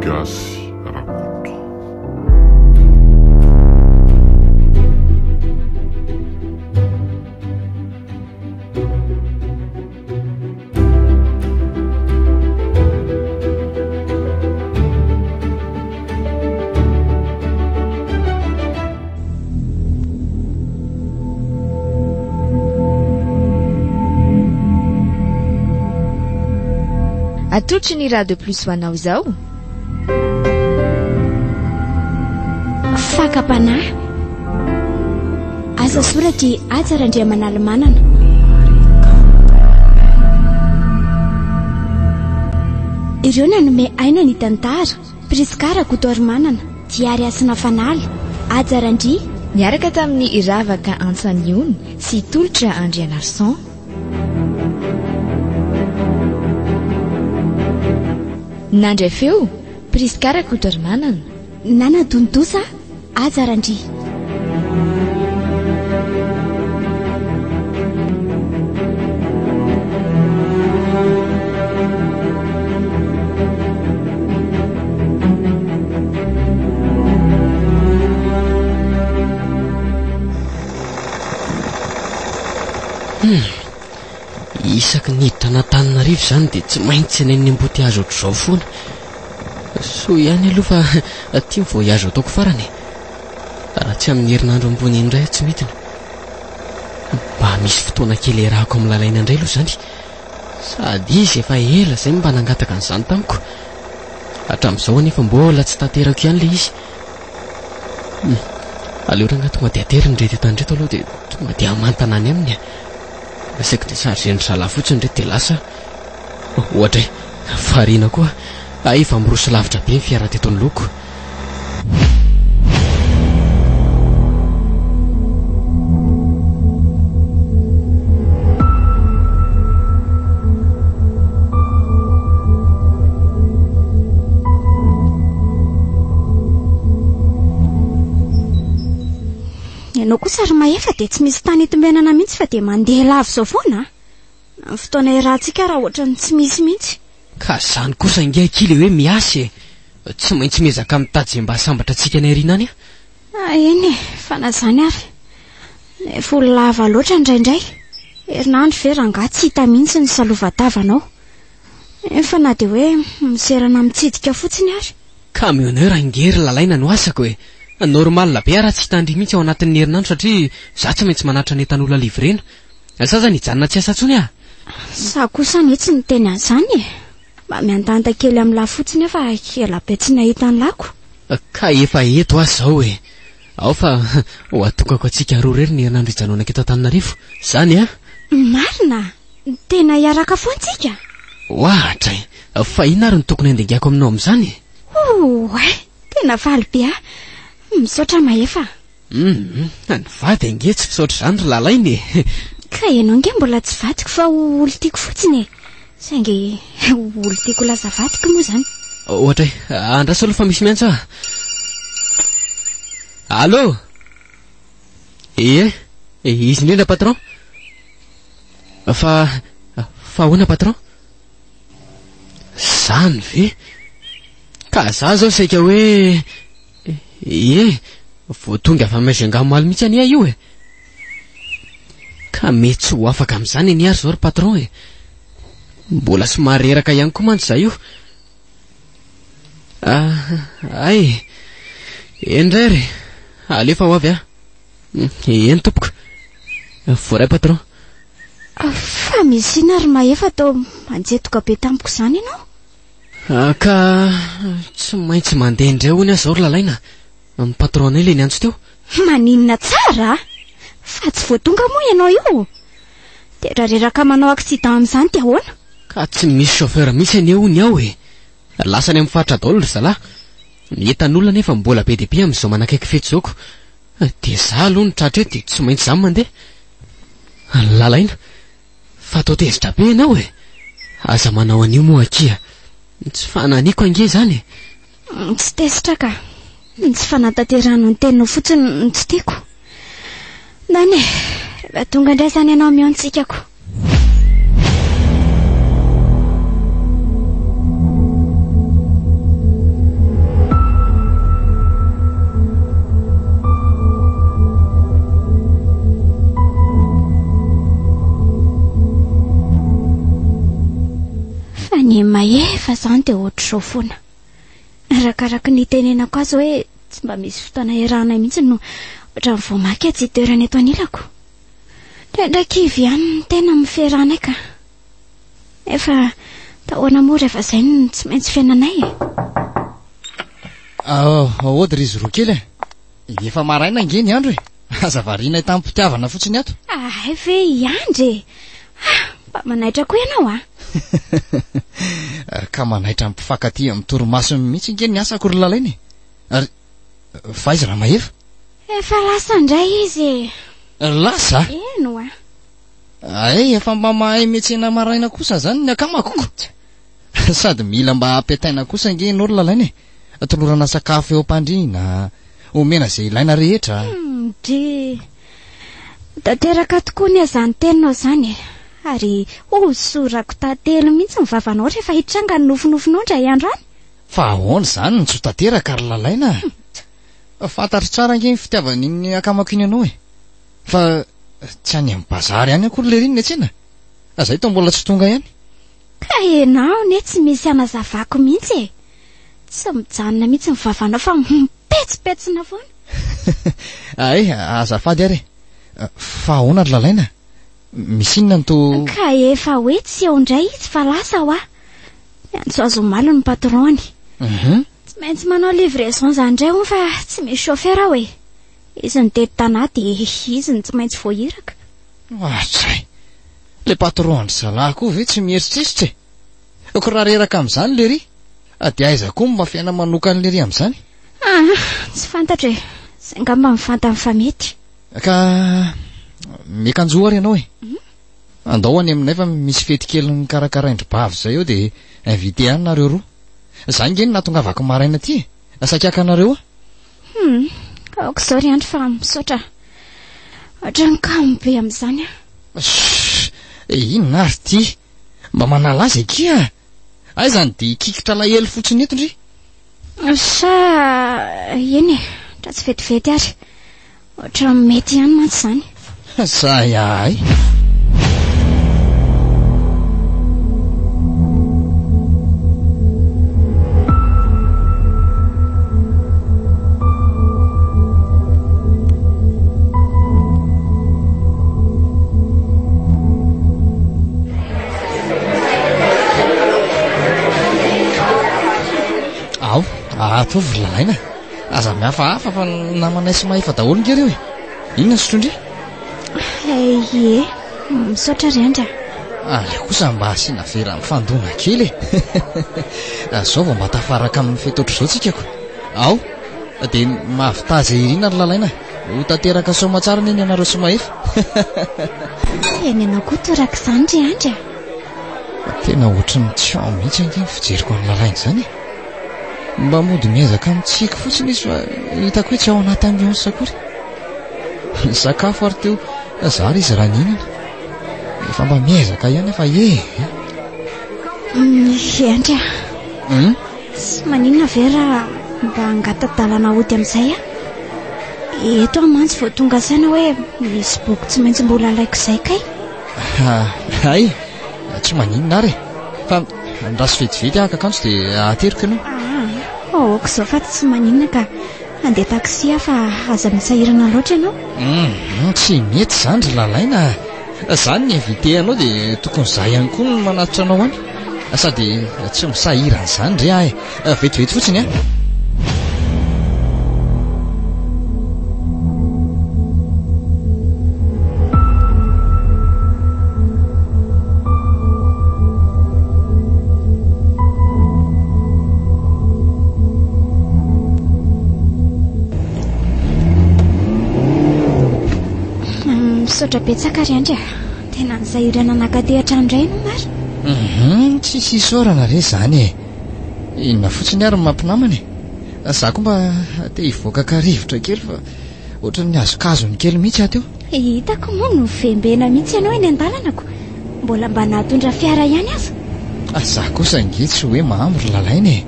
Gasy Rakoto. Atotry ny Radio Plus ho anao izao. Fakapanahy asa soratra Atsara Andriamanalamanana. Ireo nanome aina ny tantara Priskara Kotorimanana Diary Asina Fanaly Atsara Andry Niaraka tamin'ny Iravaka Antsaniony sy Tolotra Andrianarson. Nandray feo Priskara Kotorimanana, Nana Dondosa Atsara Andry. Isaky niditra anatananarivo zany dia tsy maintsy any amin'ny embouteillage ohatr'izao foana. So ihany aloha fa tia voyage ataoko farany. Raha tsy amin'ny herinandro ambony indray tsy midina. Mba misy fotoana kely iarahako amin'ny lalaina indray aloha zany. Sady izy efa ela izay mba nangataka an'izany tamiko. Hatramin'izao anefa mbola tsy tanterako ihany le izy. Aleo ranga tonga dia ateriny reto etandreto aloha dia tonga dia amantana any aminy. Saiko dia sargeny zala fotsiny reto dia lasa ohatra variana koa efa miroso lavitra be ny fiara teto ny loko. Ianao kosa ary maefa dia tsy misy tany itombenana mihitsy fa dia mandeha lavo zao foana. Ny fotoana iarahantsika raha ohatrany tsy misy mihitsy. Ka zany kosa ingia kely hoe miasy tsy maintsy miezaka mitady mba sambatra antsika ny ariana any. Eny fa na zany ary nefa lava loatra indraindray. Herinandro ve ranga tsy hita mihitsy ny salova-tavanao. Efa na dia hoe miserana mitsidika fotsiny ary. Camionneur ingery lalaina no asako hoe. Normal be raha tsy hitandry mihitsy ao anatin'ny herinandro satria za tsy maintsy manatra ny etan'olona livrena. Sa zany hijanona tsy asa tsony Sa kosa ny tsy ny teny an'izany mba miantanta kely amin'ny lafotsiny fa kela be tsy nahita ny lako. Ka efa eto azy zao hoe. Ao fa ho atokako antsika roa rery ny herinandro hijanonako eto Antananarivo. Zany Marina, tena hiaraka foantsika. Ohatra fa ina ary ny tokony andengako aminao amin'izany. Tena valy be misaotra maefa. Ny vady ange tsy fisaotra zany ry lalainy. Ka ianao nge mbola tsy vadiko fa olo tiako fotsiny saingy olo tiako lasa vadiko moa zany. Ohatra andraso aloha fa misy miantso Allô? Izy indrindra patron? Fa ahoana patron? Zany ve? Ka za zao saika hoe vao tonga avy Majunga mihitsy any io Ka mety ho afaka amin'izany ny ary zao ry patron mbola somary reraka ihany koa mantsy za io. Endray ry alefa ho avy eny tompoko. Voray patron. Fa misy ina ary maefa atao manjetoka be tampoka izany ianao. Ka tsy maintsy mandeha indray hoy azy zao ry lalaina. Ny patron anay le niantso teo. Maninona tsara fa tsy voatonga moa ianao io. Dia raha reraka manao accident amin'izany dia ahoana? Ka tsy misy chauffeur mihitsy aneo ny ao lasany amin'ny faritra daholo ry zalahy. Ny etan'olona nefa mbola be dia be amin'izao manakaiky fety zaoko. Dia za aloha ny tratra dia tsy maintsy zany mandeha. Lalaina fa atao tezitra be ianao aza manao an'io moa akia. Tsy fananiko ange zany. Tsy tezitra ka. Tsy fanatanterahano ny teninao fotsiny ny tsy tiako. Nane, raha tonga indray zany ianao mihaontsika ko. Maefa zany dia ohatr'izao foana. Arakaraka ny tenenako azy hoe tsy mba misy fotoana iarahana mihitsy no ohatran'ny voamaky tsy toerana eto anilako. Ndraindraiky ivy ihany ny tena miferanay ka. Efa tahoana moa rehefa izay no tsy maintsy fiainanay e. Ahody ry izy roa kely e. Efa maraina nge ny andro e. Aza varianay tamin'ny mpitiavana fotsiny ato. Ve iandry. Mba manaitra koa ianao a. Ka manaitra mpifankaty amin'ny torimaso mihitsy nge ny asako ry lalainy. Ary faiza raha mahefa? Efa lasa indray izy. Lasa? Eno a. Ay, efa mba mahay metsena maraina kosa zany ny akamako. Sady mila mba apetaina kosa nge no ry lalainy. Tolorana sakafo eo am-pandriana, omena izay ilaina rehetra. Tanteraka tokoa ny azany teninao zany. Ary sorako tantely mihitsy ny vavanao rehefa hitranga ny nofonofinao indray andro any. Fa ahoana zany ny tsy tanteraka ry lalaina. Fantatro tsara nge ny fitiavan'iny akamako iny ianao e. Fa tsy any amin'ny bazary any akory le riny ny tsena. Azay to mbola tsy tonga ihany. Ka enao ne tsy misy anazavako mihitsy e. Tsy mijanona mihitsy ny vavanao fa mipetsipetsina foana. Ay, azafady ary. Fa ahoana ry lalaina? Misy inona ny to... Ka efa hoe tsy eo indray izy fa lasa ho ah. Antso azo malo ny patron-ny. Tsy maintsy manao livraison zany indray ho fa tsy misy chauffeur aho e. Izy ny tety tanahy dia izy ny tsy maintsy voahiraka. Atsay, le patron ny zalahy koa ve tsy mieritreritra e. Ko raha reraka amin'izany le ry. Dia aiza koa mba fiaina manoka an'le ry amin'izany? Tsy fantatra e. Izay ngamba mifantany fa mety. Ka mikanjo ary ianao e. Andao any aminay fa misy fety kely ny karakaraindro-bavy zay eo dia invité any nareo roa. Zany nge ny natongavako maraina aty e. Asakaka nareo a? Aoko izao ry andro fa misaotra. Ohatran'ny kamo be amin'izany a. Inona ary ty? Mba manala azy ekia. Ay zany dia kikitra lahelo fotsiny eto ndry. Sa eny e, tra tsy vetivety ary. Ohatran'ny mety ihany mantsy zany. Say ay. Atovy lalaina. Aza mihafahafa fa namanay sy mahefa daholo nge reo e. Inona sotrondry? Ie, misaotra ry andra. Le kosa mba asiana vera mifandona kely e. Zao vao mba tafaraka amin'ny fetotra izao tsika ko. Ao, dia mahavitazy irina ry lalaina. Ho tanteraka somatsara ny ianareo sy mahefa. Eny ianao koa toraka izany ry andra. Tena ohatran'ny tsy ao mihitsy ange ny fijeriko amin'ny lalaina izany. Mba mody miezaka amintsika fotsiny izy fa hitako hoe tsy ao anaty ambiance akory. Sakafo ary teo zary izy raha ninana. Efa mba miezaka ihany efa Andra. Tsy maninona vera mba angatadalana ody amin'izay a. Eto a mantsy vao tonga saina hoe misy boky tsy maintsy mbola alaiko izay kay. Ay, tsy maninona ary. Fa raha sy vetivety akakanjo dia ateriko ianao. Aoko izao fa tsy maninona ka andeha taksi fa aza misahirana loatra ianao. Tsy mety zany ry lalaina. Zany ny invité anao dia tokony izaho ihany koa no manatitra anao any. Sady tsy misahirana izany ry ahy. Vetivety fotsiny a. Misaotra betsaka ry andra. Tena nizahirana nakaty hatrany indray no mary. Tsy isaorana re zany e. Inona fotsiny ary mampinamana e. Za koa mba te hivoaka ka-rivotra kely fa ohatran'ny azokazony kely mihitsy ato eo. Hitako moa no vembena mihitsy ianao eny an-dalanako. Mbola mba nahatondra fiara ihany aza. Za kosa nge tsy hoe mahamo ry lalaina e.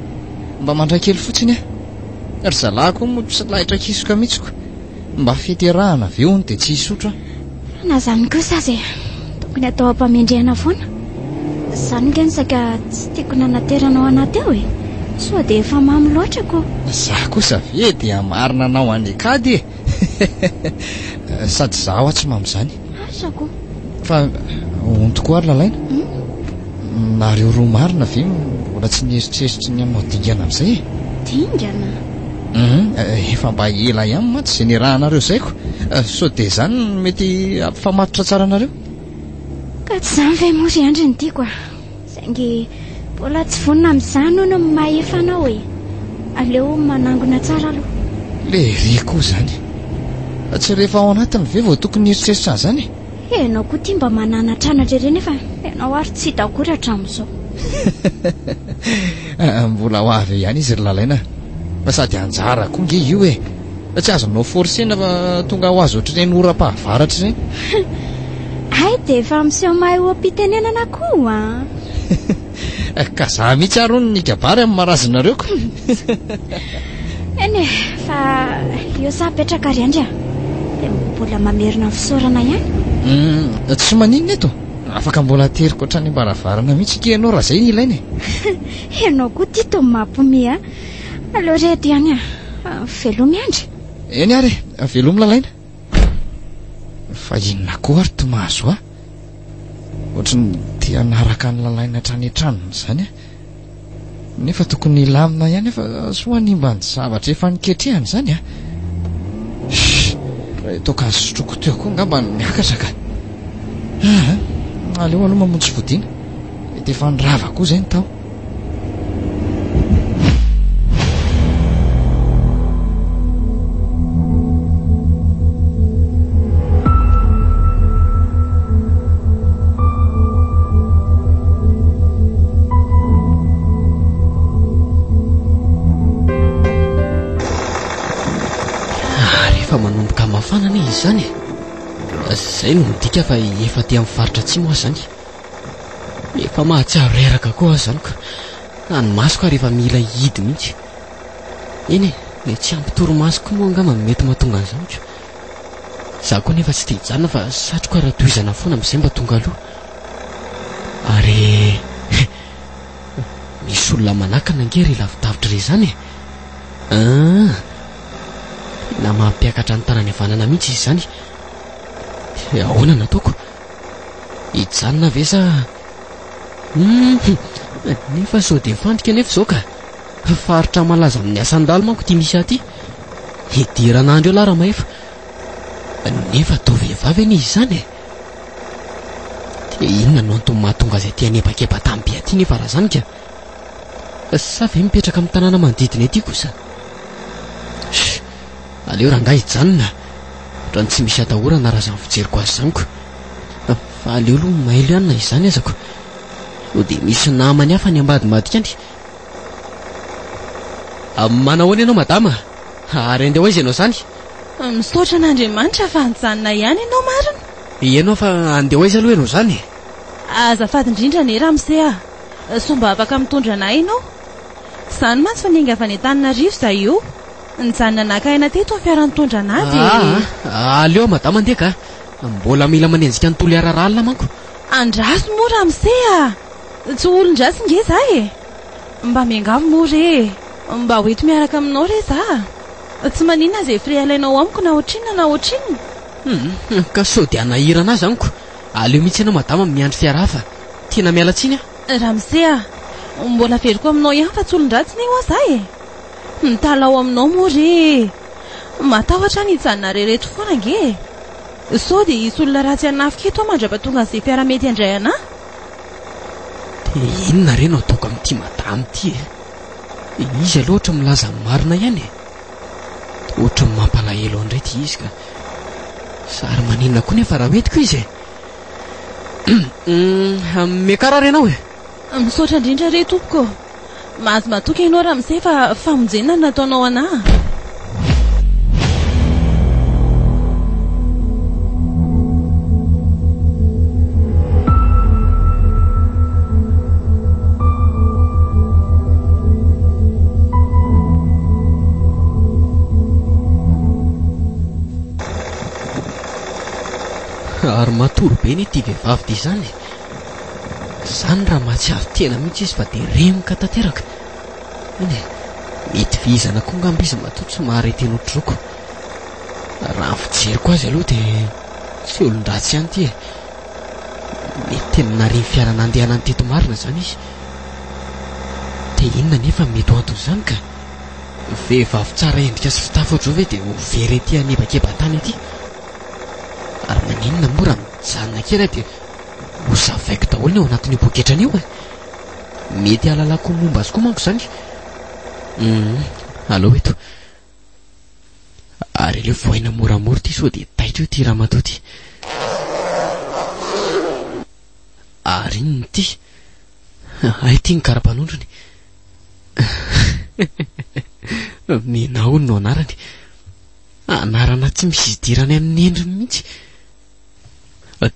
Mba mandray kely fotsiny a. Ry zalahy koa moa tsy lahitra kisoka mihitsiko. Mba fiterahana avy eo dia tsy hisotra. Na zany kosa aza tokony atao ampamendrehana foana. Izany nge nisaka tsy tiako nanateranao anaty eo e. So dia efa mamy loatra ko. Za kosa ve dia marina anao any akady e. Sady zaho tsy mamy zany. Asako. Fa ontokoa ary lalaina. Nareo roa marina ve mbola tsy nieritreritra ny aminao dingana amin'izay e. Dingana? Efa mba ela ihany mantsy izay niarahanareo zaiko. So dia zany mety ampifamatotra tsara anareo. Ka tsy izany ve mory andry ny tiako a. Saingy mbola tsy vonina amin'izany hono ny mahefanao e. Aleo manangona tsara aloha. Le ry koa zany. Tsy rehefa ao anatiny ve vao tokony nieritreritra an'izany e. Enao koa tia mba mananatranatra ireny nefa enao ary tsy hita akory hatramin'izao. Mbola ho avy ihany izy ry lalaina. Fa sady anjara koa nge io e. Tsy azonao forsena fa tonga ho azy ohatr'ireny ora-pahavaratra ireny. Ay dia efa miseho mahay ho am-pitenenana koa a. Ka za mihitsy ary hono nikabary amin'ny marazonareo ko. Eny e, fa io sa petraka ary andry a. Dia mbola mamerina fisaorana ihany. Tsy maninona eto. Afaka mbola teriko ohatrany ambaravarana mihitsy ke ianao raha izay ny ilaina e. Enao koa tia to mampomi a. Aleo reto ihany a. Velomy andry. Eny ary velomy lalaina. Fa inona koa ary to mahazo a. Ohatrany tia naraka ny lalaina hatrany an-tranony izany a. Nefa tokony ilamina ihany fa soa nimba ny zavatra efa niketrehany izany a. Toka sotroko teo koa ngamba miakatra ka. Aleo aloha mamonjy fodiana. Mety efa nirava koa izay ny tao. Manomboka mafanana izy zany zay no midika fa efa ty amin'ny faritra tsy moa zany. Efa mahatsiaro reraka koa zany ka any masoko ary efa mila hidy mihitsy. Eny e, tsy ampitoromasoko moa angamba mety mahatonga an'izany ko. Za koa nefa tsy te-hijanona fa satroka ara-doizana foana amin'izay mba tonga aloha. Ary misy olona manakana angery lavidavitra re zany e. Na mampiakatra ny tanany havanana mihitsy izy zany. Ahoana nataoko? Hijanona ve sa? Nefa sao dia fandrika nefa izao ka. Faritra malaza amin'ny Asandalo manko ty misy aty. Hidiran'andro eo lara maefa. Nefa tao vehivavy any izy zany e. Dia inona no antony mahatonga izay tia nepakepa tamin'ny be aty nefa raha zany ka. Sa ve mipetraka amin'ny tanàna manodidina ety kosa? Aleo rangahy hijanona. Raha tsy misy atahorana raha izany fijeriko azy izany ko. Fa aleo aloha mailo ihany na izany azako. Sao dia misy namany hafa ny ambadimbadika any. Manahoana ianao madama? Ary andeha hoaiza ianao zany? Misaotra an'Andriamanitra fa nijanona ihany ianao marina. Ianao fa andeha hoaiza aloha ianao zany? Azafady indrindra ne Ramose a. So mba afaka mitondra anahy ianao. Izany mantsy fa ninga avy any Antananarivo izaho io. Nijanona nakaina teto fiara nitondra anahy dia aleo madama andeha ka. Mbola mila manenjika ny toly araralina manko. Andraso moa Ramose a. Tsy olon-drasy nge za e. Mba miangavy moa re. Mba hoeto miaraka aminao re za. Tsy maninona izay fire alainao amiko na ohatrinona na ohatrinona. Ka sao dia nahirana azy amiko. Aleo mihitsy ianao madama miandry fiara hafa. Tiana miala tsiny a. Ramose a. Mbola veriko aminao ihany fa tsy olon-dratsy ny ho za e. Nitalao aminao moa re. Matahotra ny hijanona rereto foana nge. Sao dia hisy olona ratsy anafika eto mandrapatonga izay fiara mety handray anahy. Dia inona re no ataoko amin'ity madama ity e. Izy aloha ohatra milaza marina ihany e. Ohatra mampalahelo andray ty izy ka. Sary maninona koa nefa raha metiko izy e. Miakarary ianao e. Misaotra indrindra re tompoko. Mahazo matoka ianao Ramose fa famonjena nataonao anahy. Ary matory be ny ity vehivavy ty zany. Zany raha mahatsiaro tena mihitsy izy fa dia remoka tanteraka. Eny mety vizana koa ngamba izy matoa tsy mahareteny otroko. Raha fijeriko azy aloha dia tsy olon-dratsy ihany ty e. Mety tena nareny fiara nandehanany teto marina zany izy. Dia inona nefa mety ho anton'izany ka? Vehivavy tsara endrika sy fitafy ohatr'izao ve dia ho very ety anebakeba-tany ety? Ary maninona moa raha mijanona kely dia ho zavaiko daholo ny ao anatin'io poketrana io e. Mety hahalalako momba azy koa manko zany. Allo eto. Ary ileo voaina moramora ty sao dia taitra io ty ramatoa ty. Ary inona ty? Ay ty ny karapanondrony. Menaony no anarany. Anarana tsy misy idirany amin'ny endriny mihitsy.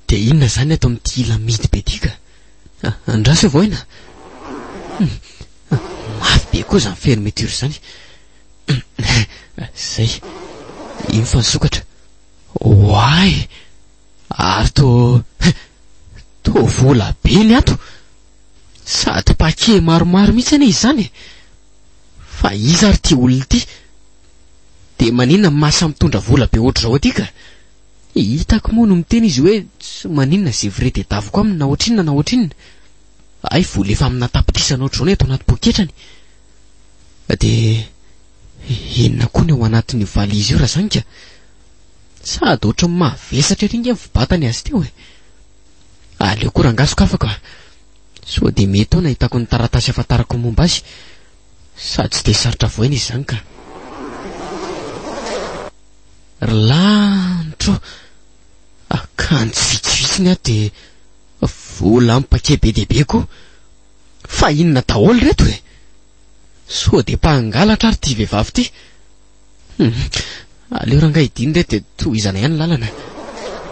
Dia inona zany ato amin'ity lamidy be ty ka? Andraso voaina. Mafy be koa zany fermeture zany. Zay. Iny fa nisokatra. Oay! Ary to vola be ny ato. Sady pake maromaro mihitsy ane izy zany. Fa iza ary ty olona ty? Dia maninona masa mitondra vola be ohatr'izao aty ka? Hitako moa no miteny izy hoe tsy maninona zay vrai dia davoko aminy na ohatrinona na ohatrinona. Ay vola efa amina tapitisana ohatr'izao ato anaty poketrany. Dia inona koa ny ao anatin'ny valizy io raha zany ka? Sady ohatran'ny mavesatra ery nge mifibatany azy teo e. Aleo koa rangaso afaka. So dia mety ao nahitako ny taratasy afantarako momba azy. Sady tsy dia sarotra voaina izy zany ka. Lanitro. Akanjo vitsivitsiny ato dia vola amin'ny paquet be dia be koa. Fa inona daholo reto e? So dia mpangalatra ary ty vehivavy ty. Aleo ranga idiny reto dia tohizana ihany lalana.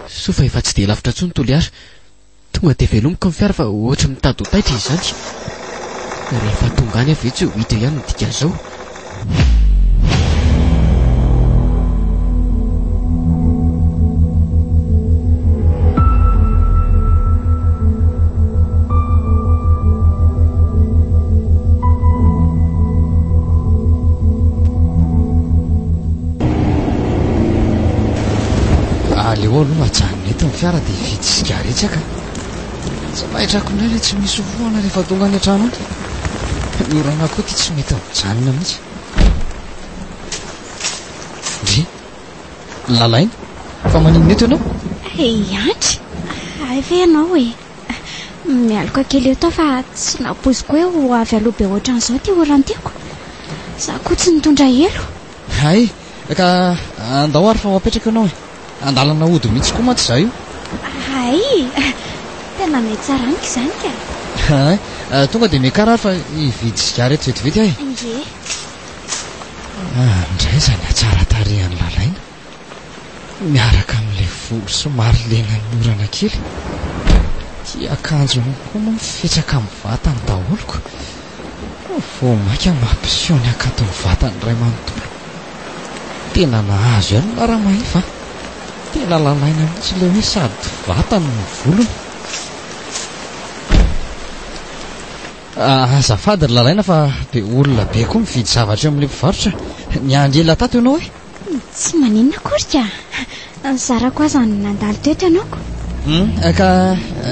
So fa efa tsy dia lavitra intsony toliara. Tonga dia velomiko ny fiara fa ohatry mitady ho taitra izy zany. Rehefa tonga any avy etsy ho hita ihany ny dikan'izao. Aleo aloha ajanona eto ny fiara dia vidy sigaretsaka. Tsy mahitrako indray ilay tsy misy foana rehefa tonga any an-trano any. Ny orana koa ty tsy mety mijanona mihitsy. Ndry lalaina fa maninona eto ianao? Andry efa ianao e. Mialoka kely eo tao fa tsy napoziko hoe ho avy aloha be ohatran'izao ty orantiako. Za koa tsy nitondra elo. Ay ka andao ary fa mapetraka ianao e. Andalana ody mihitsy koa mantsy za io. Ay tena mety tsara aniko izany ka. Ay tonga dia mikarary fa hividy sigara eto vetivety ahy. Ie. Indray zany atsara tarehan'ny lalaina. Miaraka amin'ilay volo somary lenan'ny orana kely. Ty akanjony koa moa mifetraka amin'ny vatany daholoko. Vao maika mampiseho akaton'ny vatany iray manontolo. Tena nahazo ihany lara mahifa. Tena lalaina mihitsy ilay hoe sady vatany ny volony. Azafady lalaina fa be olona be koa mividy zavatra amin'ilay mpivarotra. Niandry ela tato ianao e? Tsy maninona akory ka. Zara koa zany nandalo teto ianaoko. Ka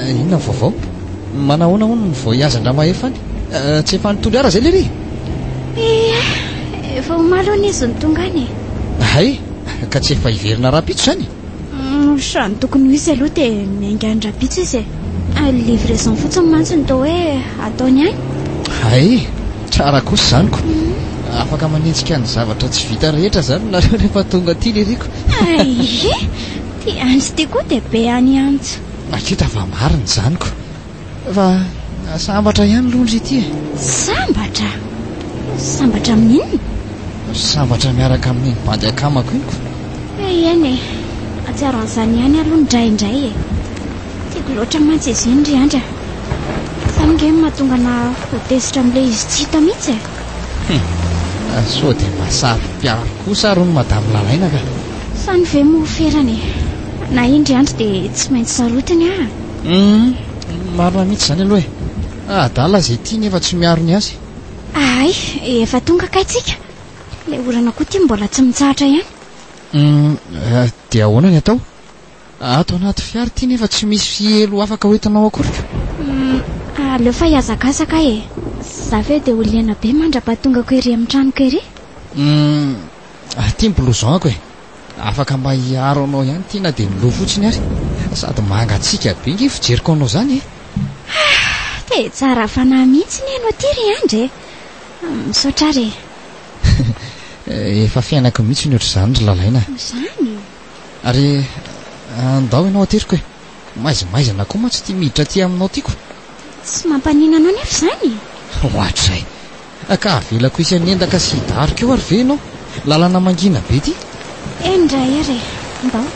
inona vaovao? Manahoana hono ny voiazan-dra mahefany? Tsy efa nitondra ara zay lery? Efa omalony izy ny tonga any. Ay ka tsy efa hiverina rapitso zany? Sany tokony ho izy aloha dia miaingany rapitso izy e. Livraison fotsiny mantsy ny tao hoe ataony any. Ay tsara kosa zaniko. Afaka manenjika ny zavatra tsy vita rehetra zany nareo rehefa tonga aty liriko. Ie ty antsy ty koa dia be any antso. Akita fa mariny zaniko. Fa sambatra ihany londry ity e. Sambatra? Sambatra amin'inona? Sambatra miaraka amin'ny bandy akamako inoko. Eny e atsiaro an'izany ihany aloha ndraindray e. Tiako loatra mantsy izy iny ry andra. Izany nge mahatonga na ho tesitra amin'ilay izy tsy hita mihitsy e. So dia mahasary mpiaro kosa ary ny madamo lalaina ka. Sany ve moa ferany. Na iny ry andra dia tsy maintsy sarotiny marina mihitsy izany aloha adala izay tia nefa tsy miaro ny azy. ay efa tonga kaitsika ilay orana koa tia mbola tsy mitsahatra ihany. Dia ahoana ny atao? Ato anaty fiara tia nefa tsy misy fielo afaka hoentinao akory. Aleo fa hiazakazaka za ve dia olena be mandra-patongako ery amin'ny tranoko ery. Tia blouson-ako afaka mba hiaro anao ihany tia na dia niloha fotsiny ary sady mangatsika be nge fijeriko anao izany dia tsara fanahy mihitsy ny anao ty ry andry misaotra ary efa fiainako mihitsy ny ohatr'izany ry lalaina izany ary andao ianao ateriko maizimaizana koa ma tsy tia miditra aty aminao tiako. tsy mampanina anao nefa izany ohatr'izay ka avelako isan'ny endaka sy hidariko eo ary ve ianao lalana mangina be ty endray ary ndao.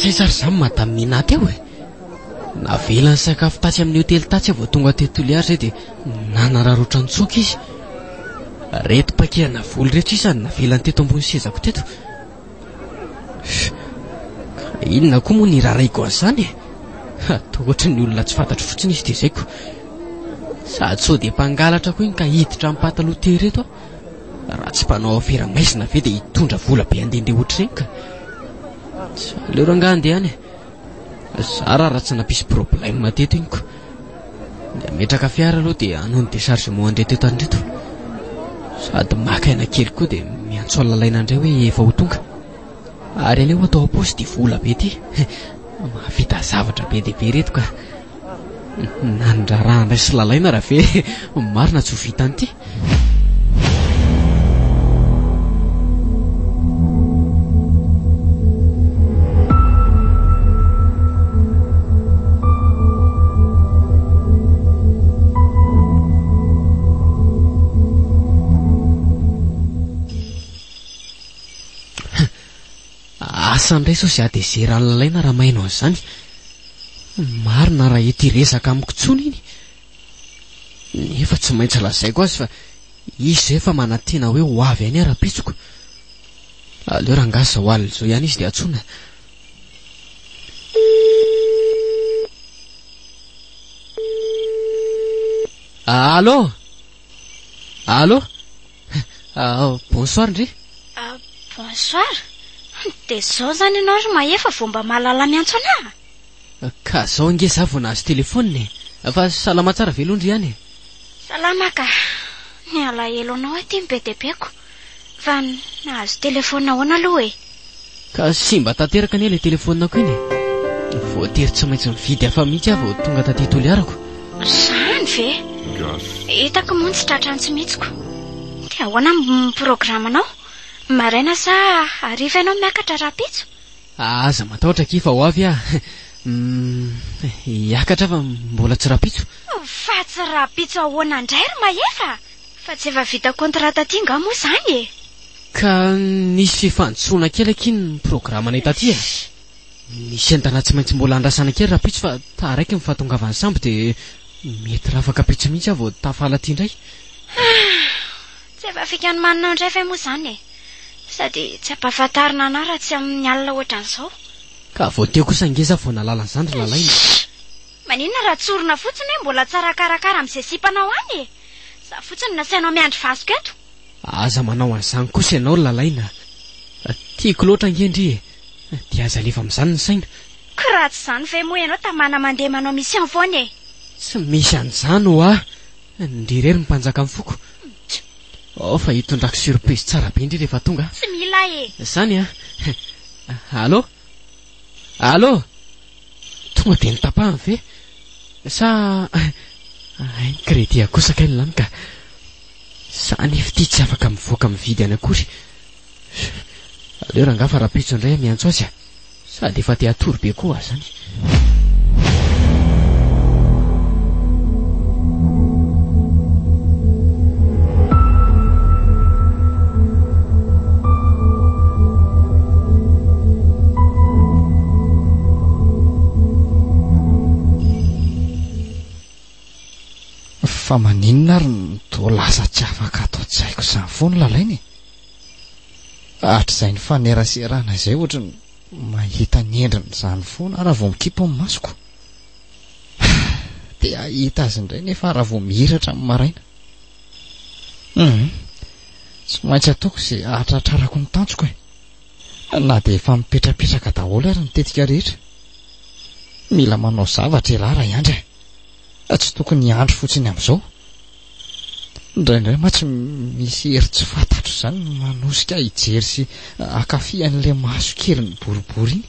Zay zary izany madaminina aty eo navelany sakafo tatsy amin'ny hotely tatsy vao tonga teto Toliara zay dia nanararotra ny tsoka izy reto pakehana voly rehetra isany navelany teto ambony sezako teto. Inona koa moa ny raraiko an'izany atao ohatra ny olona tsy fantatro fotsiny izy dia zaiko sady sao dia mpangalatra koa iny ka hiditra amin'ny pataloha tereto raha tsy mpanao afera maizina ve dia hitondra vola be andehandeha ohatr'ireny ka leo rangaha andeha any za raha tsy nampisy problème teto iny ko dia ametraka fiara aloha dia hanao ny déchargement andray teto andreto sady maka aina kely koa dia miantso lalaina indray hoe efa ho tonga ary aleo atao aposy dia vola be ty mahavita zavatra be dia be reto ka nandraraha indray sy lalaina raha ve marina tsy ho vita an'ity. Asandray sao sy adezera raha lalaina raha maino an'izany marina raha ety resaka amiko tsony iny nefa tsy maintsy lazaiko azy fa izy zay efa manantena hoe ho avy any ara-pitsoko aleo rangasa ho alina izao ihany izy dia atsona. Allô allô bonsoir ndry. Bonsoir. Dia zao zany ianao ry maefa vao mba mahalala miantso anahy ka zao nge za vao nahazo telefoniny fa salama tsara ve londry ihany. salama ka ny alahelo anao aty be dia beko fa nahazo telefona ahoana aloha ka simba tanteraka anie ilay telefonako iny voatery tsy maintsy mividy hafa mihitsy aho vao tonga taty Toliarako. Zany ve hitako moa tsy tratrany tsy mihitsiko dia ahoana miprogramanao maraina sa ariva ianao miakatra rapitso? Aza matahotra kifa ho avy hiakatra fa mbola tsy rapitso. Fa tsy rapitso ahoana indray ry maefa fa tsy efa vita kontrata ty nga moa izany ka nisy fifandosona kely akiny ny programanay taty nisy entana tsy maintsy mbola andrasana kely rapitso fa taraiky mifatongavany sambo dia mety rafaka pitso mihitsy aho vao tafala ty indray. Tsy efa fikany manina indray fa moa izany sady tsy ampahafantarina anahy raha tsy amin'ny alina ohatran'izao ka vao teo kosa ngeza vao nalala an'izany ry lalaina. Maninona raha tsorona fotsiny hoe mbola tsara karakara amin'izay sipanao any za fotsiny nasainao miandry vasiko eto. Aza manao an'izany kosa ianao ry lalaina tiako loatra ngendry dia aza lefa amin'izany ny saina. Ka raha tsy izany ve moa ianao tamana mandeha manao mission foana tsy misy an'izany ho ndrirery ny mpanjaka amin'ny foko fa hitondrako surprise tsara be indry rehefa tonga. Tsy mila zany allô allô tonga dia nitapahany ve sa crédit akosaka iny lany ka zany efa ity tsy afaka mivoaka mividy any akory. Aleo rangafa rapitso indray miantso azy sady efa te atory be koa zany. fa maninona ary no toa lasa tsy afaka atao tsaiko izany foana lalainy hatr'izay ny faneraserana izay ohatra ny mahita ny endriny izany foana raha vao mikipo amin'ny masoko dia ahita azy indray nefa raha vao mihiratra amin'ny maraina tsy maintsy ataoko izay ahatratrarako ny tanjoko na dia efa mipetrapetraka daholo ary nitetika rehetra mila manao zavatra ilara iandry tsy tokony andro fotsiny amin'izao indraindray matsy misy hery tsy fantatro izany manosika hijery sy akafy an'ilay maso kely ny boribory iny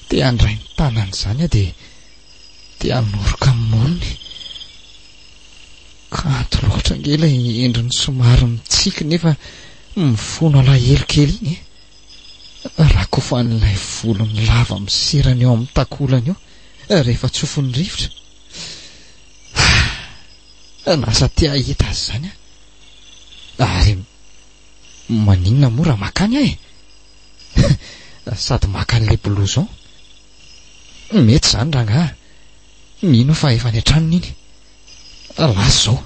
dia andray ny tanan'izany dia anoroka molony kanto loatra nge ilay endriny somary mitsiky nefa mifono alahelo kely iny raha kofa n'ilay volony lava miserana eo amin'ny takolany eo rehefa tsofin'ny rivotra nasa tia hita azy zany ary maninona moa raha makany sady makany le blouson mety zany ranga mino fa efa ny antranony iny lasa zao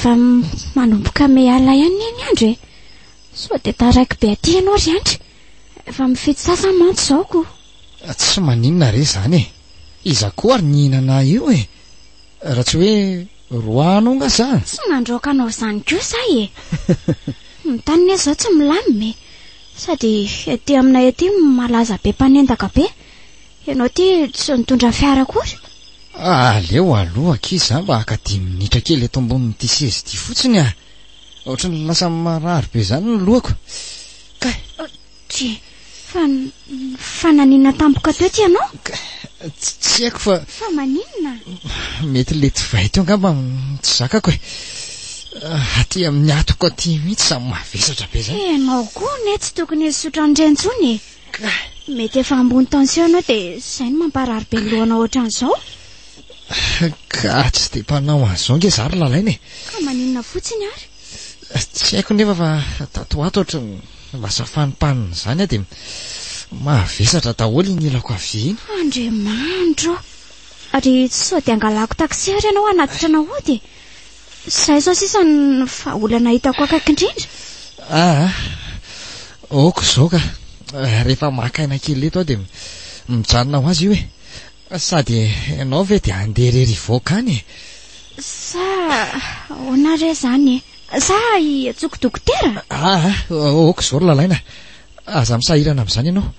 efa manomboka miala ihany iny andro sao dia taraiky be aty ianao ry andry efa mifidy sasany mantsy zao ko tsy maninona re zany iza koa ary nihinana io raha tsy hoe roa anonga za tsy nandroaka anao izany koa zay mitany zao tsy milamime sady ety aminay ety malaza be mpanendaka be ianao ty tsy nitondra fiara kory aleo aloha kiza mba haka 10 minitra kely eto ambonin'ity sezy ty fotsiny ohatra ny lasa marary be zany ny lohako fa naninona tampoka teo ty ianao tsy haiko fa maninona mety le tsy vai teo angamba tsy zakako aty amin'ny atoko aty mihitsy samy mavesatra be zany ianao koa ne tsy tokony sotra andrentsony mety efa ambony tension anao dia izay no mamparary be ny lohana ohatran'izao ka tsy dia mpanao an'izao nge zary lalainy ka maninona fotsiny ary tsy haiko nefa fa tato ato ohatra lasa fanimpanina izany dia mavesatra daholo ny ilako avy iny andriamanitro ary sao dia angalako taksi ary ianao anaty trana ody izay zao sisa ny vahaolana hitako akaiky indrindra oko izao ka rehefa makaina kely eto aho dia mijanona ho azy io sady ianao ve dia andeha rery voaka any sa ona re zany sa hiatsoko dokotera oko izao lalaina aza misahirana amin'izany ianao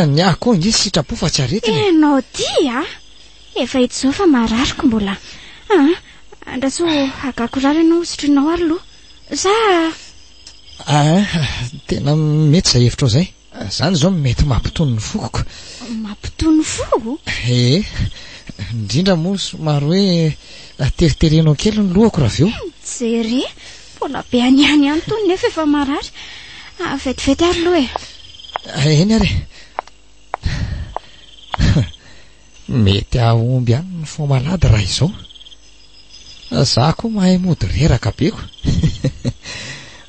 ny ahy koa nge sitrapo fa tsy aretiny ianao ty efa hito zao fa marariko mbola andraso akakorary ianao sotroinao ary loha sa tena mety zay hevitra ao zay zany zao mety mampitony ny fokoko mampitony foko indrindra moa somary hoe teriterenao kely ny lohako raha veo jery mbola be aniany ihany tony nefa efa marary vetivety ary loha eny ary mety ahomby ihany ny fomalady raha izao za koa mahay mody reraka beko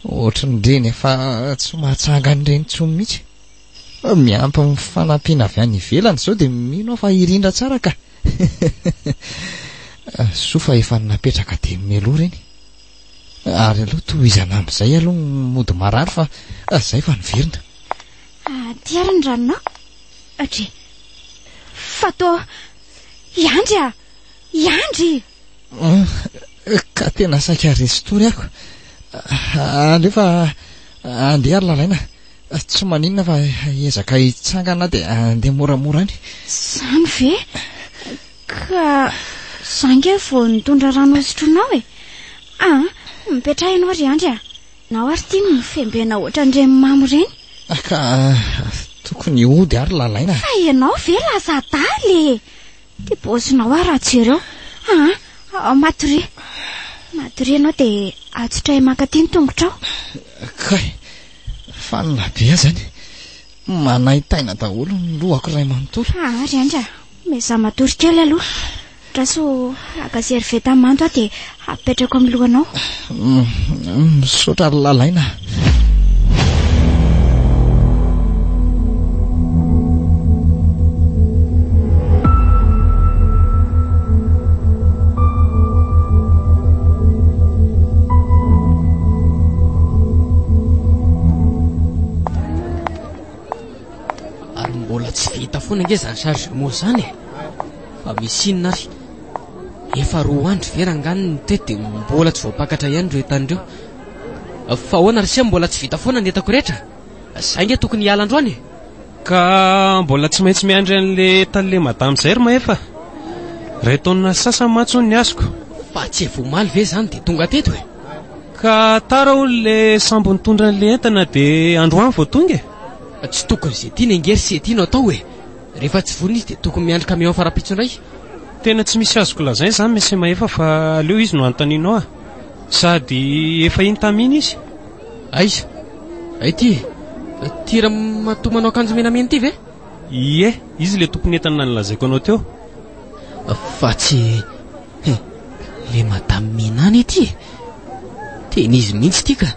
ohatra ny reny efa tsy mahatsanga ny reny tsony mihitsy miampy ny fanampiana avy any ivelany zao dia mino aho fa hirindra tsara ka soa fa efa napetraka dia meloha reny ary aloha tohizana amin'izay aloha mody marary fa zay fa niverina tiary ny ranonao atry fa toa iandry ka tena saika restory ako aleo fa andeha ary lalaina tsy maninona fa ezaka hitsangana dia andeha moramora any zany ve ka zange vao nitondra rano sotroinao mipetra ianao ry andry nao ary ty mifembena ohatra nireny mamy reny ka tokony ody ary lalaina fa ianao ve lasa daly dia bosinao ary ajereo matory ianao dia atsotra maka ty ny tongotra ao kay fanina be zany manaitaina daholo ny lohako ray manontolo. Ary andra meza matory kely aloha raso akasery vetamanto aho dia apetrako amin'ny lohanao. Misaotra lalaina. Tsy vita foana nge zany chargement zany fa misy inona ary efa 2 andro vera nganiny te dia mbola tsy voapakatra ihany ireo tanireo fa hoana ry sia mbola tsy vita foana ny entako rehetra zay nge tokony hiala androany ka mbola tsy maintsy miandry an'le tan'le madame zay ry maefa ray taonina sasany matsony ny azoko fa tsy vomaly ve zany dia tonga teto e ka tara olon'le sambo nitondra an'le entana dia androany vao tonga tsy tokony izay tiana engery sy tiana atao hoe rehefa tsy vonina izy dia tokony miandry camion farapitso indray tena tsy misy azoko lazay zany mesy maefa fa aleo izy no anontanianao sady efa iny taminy izy aiza ay ty raha matomanao akanjo menamena ty ve ie izy le tompony entana nylazaiko anao teo fa tsy le madame menany ity tena izy mihitsy ty ka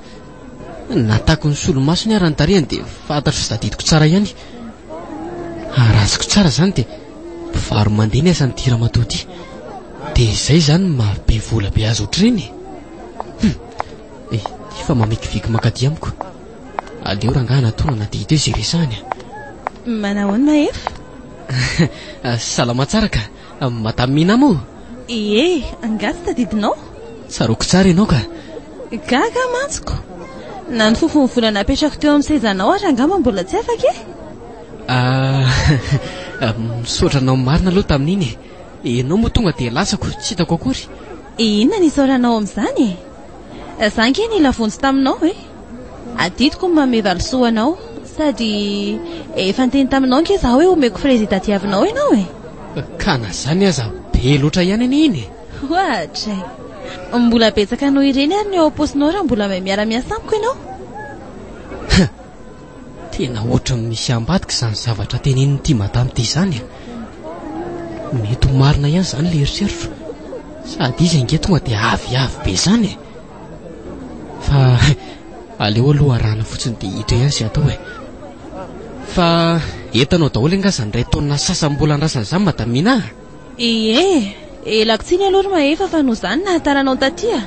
natako ny solomasony ary ny tarehany dia fantatro sy tadidiko tsara ihany araziko tsara zany dia mpivaro mandeha ny asany tira matoa ty dia izay zany mahabe vola be azy ohatr'ireny ty fa mamekiviky makady amiko aleo rangaha natona na dia hita hoe zay resahany manao any maefa salama tsara ka madame Mina mo ie angasy tadidinao tsaroko tsara ianao ka gaga mantsiko na ny fofony volana apetrako teo amin'ny sezanao ary angamba mbola tsy afaka misaotra anao marina aloha tamin'iny ianao moa tonga dia lasako tsy hitako akory inona ny saoranao amin'izany zange ny lavonjy taminao adidiko ny mamevalisoanao sady efa nteny taminao nke zaho hoe omeko frezidatiavinao ianao kana zany aza be loatra ihany any iny ohatray mbola betsaka no ireny ary ny ao am-posinao raha mbola may miara-miasa amiko ianao tena ohatra misy ambadika izany zavatra tenenin'ity madame ty izany mety ho marina ihany izany le eritserotro sady izy ange tonga dia aviavy be izany fa aleo aloha rana fotsiny dia hitra ihany sy atao fa entanao daholo angazany ray taonina sasany mbola andrasana izany madame Mina ie elako tsiny aloha ry maefa fa no izany nahataranao tatya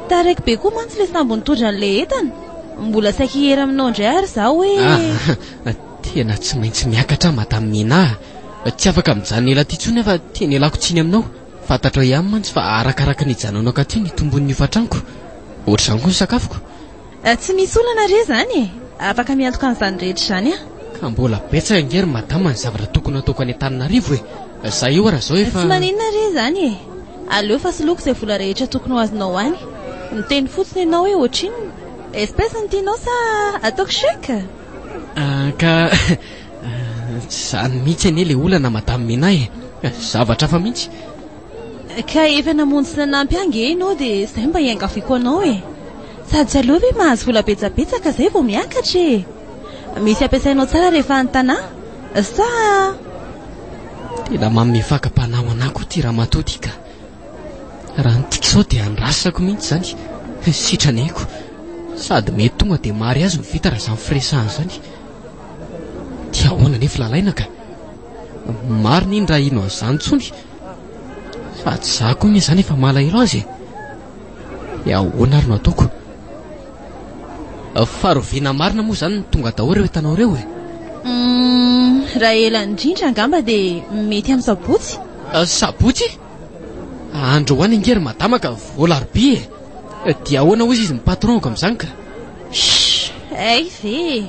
taraiky be koa mantsy le sambo nitondra an'le entana mbola saiky hera aminao indray ary zaho hoe tena tsy maintsy miakatra madame Mina tsy afaka mijanona ela ty tsony afa tena elako tsiny aminao fantatra ihany mantsy fa arakaraka ny janonao ka ty ny tombon'ny hofatraniko ohatr'izany koa ny sakafoko tsy misy olana re zany afaka miantoka an'izany rehetra zany ka mbola betsaka angery madama ny zavatra tokony ataoko any Antananarivo za io ara zao efa tsy maninona re zany aleo fa soloko izay vola rehetra tokony ho azonao any miteny fotsiny ianao hoe ohatrinona espèce ny tianao sa ataoko chèque ka zany mihitsy anie le olana madame Mina zavatra fa mihitsy ka efa namonjy sy nanampy ange ianao dia izay mba hiangaviko anao sady tsy aleo ve mahazo vola betsabetsaka izay vao miakatra misy ampiasainao tsara rehefa an-tanà sa tena mamefaka-panao anako ty raha matoty ka raha nytiako sao dia andrasako mihitsy zany sitraneko sady mety tonga dia mary azy mivita raha izany firesahany zany ty ahoana nefa lalaina ka marina iny raha ino an'izany tsony sady za koa ny zany efa malahelo azy ahoana ary no ataoko farovina marina moa zany tonga daholo reo hitanao reo raha ela indrindra angamba dia mety amin'ny sabotsy sabotsy andro hoany angery madama ka voalaroby dia ahoana ozy izy mipatronako amin'izany ka ay ve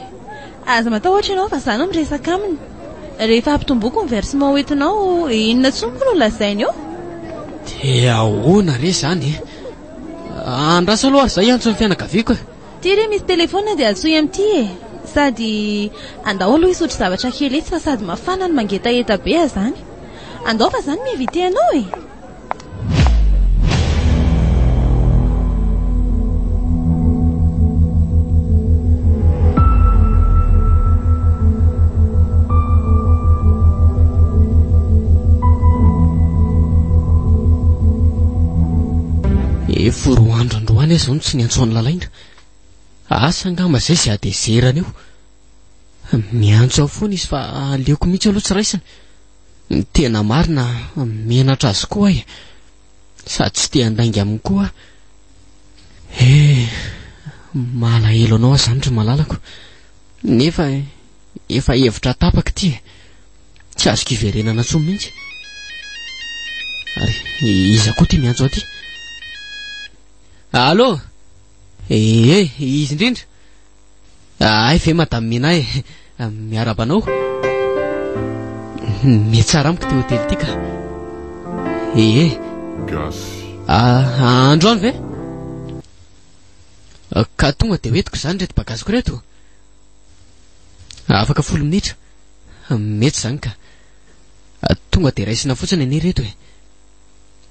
aza matao ohatra ianao fa zany ao miresaka aminy rehefa ampitomboako ny versement hoentinao inona tsonko no lazainy eo dia ahoana re zany andrasa aloha ary zay antso ny fianakaviako ty re misy telefona dia atsoy amin'ity sady andao aloha isotry zavatra kely etsy fa sady mafana ny mangetaeta be zany andao fa zany mievite anao efa 4 andro androany izao no tsy niantsoany lalaina. Asa angamba izay izay adezerana eo. Miantso aho foana izy fa aleoko mihitsy aloha tsy raisina. Tena marina menatra azy koa ahy, sady tsy te handainga aminy koa. Malahelo anao aho zany ry malalako. Nefa efa hevitra tapaka ty, tsy azoko iverenana intsony mihitsy. Ary iza koa ty miantso aty. Allô? Izy indrindra. Ay ve madame Minahy, miarabanao? Metsara amiko ty hotely ty ka. Gasy. Androany ve? Ka tonga dia hoentiko izany reto bagaziko reto. Afaka 10 minitra. Mety izany ka. Tonga dia raisina fotsiny anie reto e.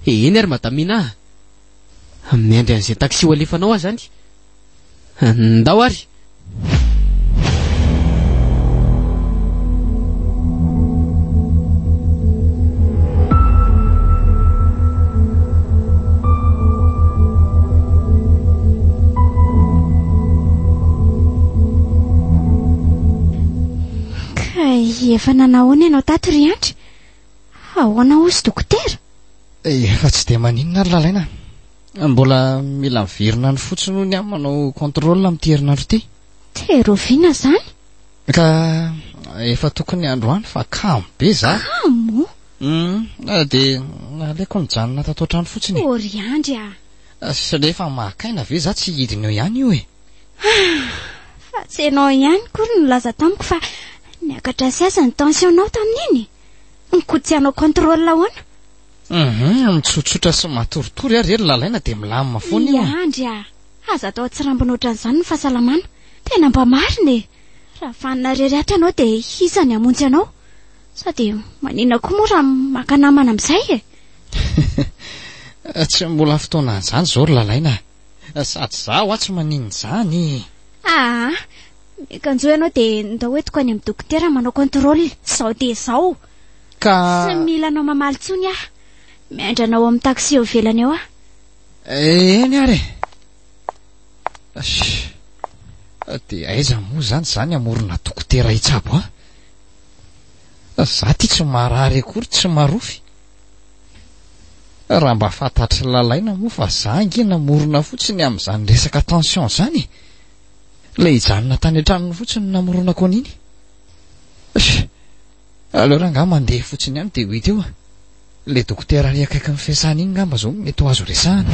Eny ary madame Minahy. Miandry an'izay taxi ho alefanao aho zany. Ndao ary. Efa nanahoana ianao tato ry andry? Ahoana hozy dokotera? Efa tsy dia maninona ry lalaina. Mbola mila miverina ny fotsiny noho ny ahy manao contrôle amin'ity herinandro ity. Teroviana zany? Ka efa tokony androany fa kamo be za. Kamo? Dia naleko nijanona tato an-trano fotsiny. O ry andry rehefa mahakaina ve za tsy hidiny eo ihany io e. Fa tsy ianao ihany kory nolaza tamiko fa niakatra siasa ny tensionnao tamin'iny. Nikotsianao contrôle ahoana? Mitsotsotra sy matoritory ary ry lalaina dia milamina foana io. Andry aza atao tsy rambina ohatran'izany ny fahasalamana. Tena mba marina e. Raha fanina rerihatra anao dia isany hamonjy anao. Sady maninona koa moa raha maka namana amin'izay e. Tsy mbola fotoana an'izany izao ry lalaina. Sady zaho tsy maninona izany. Mikanjo ianao dia ndao hoentiko any amin'ny dokotera manao contrôle. Zao dia zao. Tsy mila anao mamaly intsony aho. Miandranao amin'ny taxi eo ivelany eo aho. Eny ary. Dia aiza moa zany amorona dokotera hitsabo za ty tsy marary akory, tsy marofy. Raha mba fantatry lalaina moa fa za ange namorona fotsiny amin'izany resaka tension zany. Ilay hijanona tany an-tranony fotsiny namorona ko an'iny. Aleo raha ngamba mandeha fotsiny ihany dia hita eo ilay dokotera ry akaiky ny fiasana iny ngamba zao mety ho azo resahana.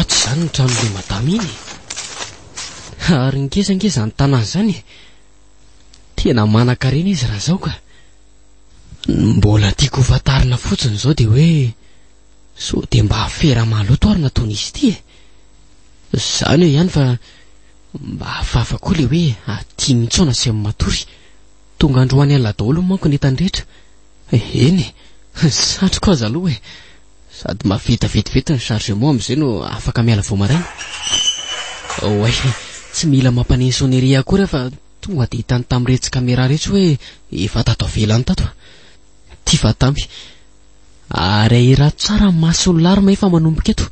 Tsy zany ny tranon'ilay madama iny. Ary ngezangeza ny tanàna izany. Tena manan-karena izy raha zao ka. Mbola tiako hofantarina fotsiny izao dia hoe so dia mba hafera maloto ary nataony izy ity e. Izany hoe ihany fa mba hafahafa koa ilay hoe aty mitsona sy amin'ny matory. Tonga androany alina daholo manko ny entany rehetra. Eny satroka aza aloha e. Sady mavita vetivety ny chargement amin'izay no afaka miala vao maraina. Tsy mila mampaneny sonnerie akory fa tonga dia hitany tamin'ny retsy caméra rehetra hoe efa tato avelany tato. Ty fatamby. Ary raha tsara maso larma efa manomboka eto.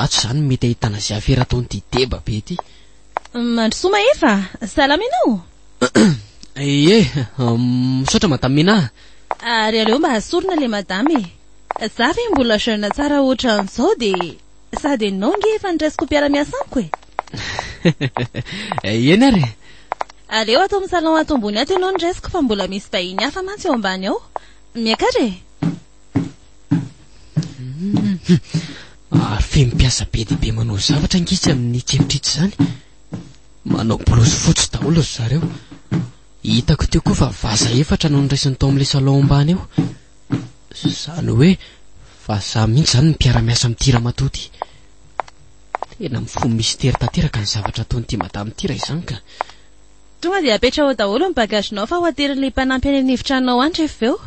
Tsy zany mety ahitana izay afera ataon'ity deba be ity. Mandrosoa efa, salama ianao? Misaotra madame Minahy. Ary aleo mba hasorina ilay madama e. Za ve mbola jeune tsara ohatran'izao dia sady ianao nge efa niraisiko mpiara-miasa amiko e. Eny ary. Aleo atao amin'ny salon ato ambony ato ianao niraisiko fa mbola misy vahiny hafa mantsy eo ambany ao. Miakatra e. Ary femimpiasa be dia be manao zavatra angisy amin'ny kevitritsy izany. Manao blouse fotsy daholo ry zareo. Hitako teo koa fa vaza efatra no niraisiny tao amin'ilay salon ambany eo. Izany hoe fa za mihitsy izany mpiara-miasa amin'ity ramatoty. Tena mifono mystera tanteraka ny zavatra ataon'ity madama ity raha izany ka. Tonga dia apetra ao daholo ny bagagenao fa ho aterin'ilay mpanampy any an'hevitranao andry efa eo.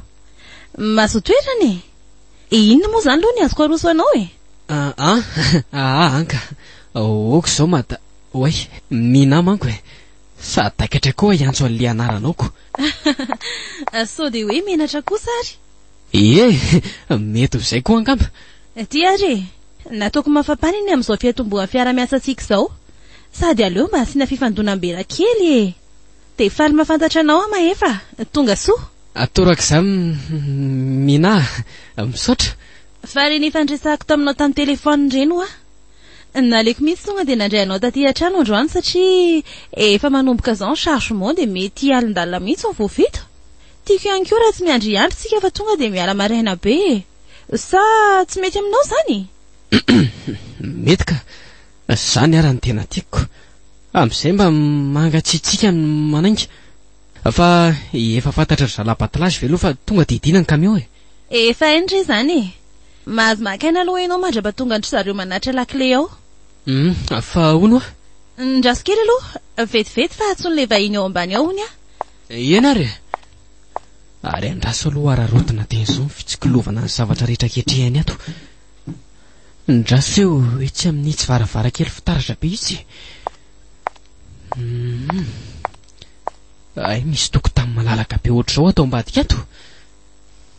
Mazoto toerana e. Inona moa izany aloha ny azoko aroso anao e? Anka oko izao mata oay mina manko e sady takatra koa iantso an'le anaranao. Sao dia hoe menatra kosa ary? Mety izay koa angamba. Ty ary nataoko mafapana iny amin'izao fiatombohan'ny fiara-miasantsika izao, sady aleo mba asiana fifandonam-bera kely e. Dia faly mahafantatra anao mahefa, tonga soa. Atorak'izany mina misaotra. Faly nifandresahako taminao tamin'ny telefona ireny naleko mihitsy tonga dia nandray anao taty an-trano androany satria efa manomboka izao ny chargement dia mety alindalina mihitsy ao vao vita. Tiako ihany koa raha tsy miandry andro tsika fa tonga dia miala maraina be. Sa tsy mety aminao izany? Mety ka, izany ara ny tena tiako. Amin'izay mba mangatsiatsika manainga. Fa efa fantatra ry zalabatlasy ve aloha fa tonga dia idina ny camion e. Efa hainy re izany e. Mahazo makaina aloha ianao mandrapatonga andry zareo manatra lakile ao. Fa hono a? Ndraso kely aloha, vetivety fa atson'ilay vahiny ao ambany ao hony a. Iena re? Ary andraso aloha ararotina dia izao fitsikilovana ny zavatra rehetra kehitrehany ato. Ndraso eo etsy amin'ny tsy varavarakely fitaratra be izy. Misy tokotany malalaka be ohatr'izao atao ambadika ato.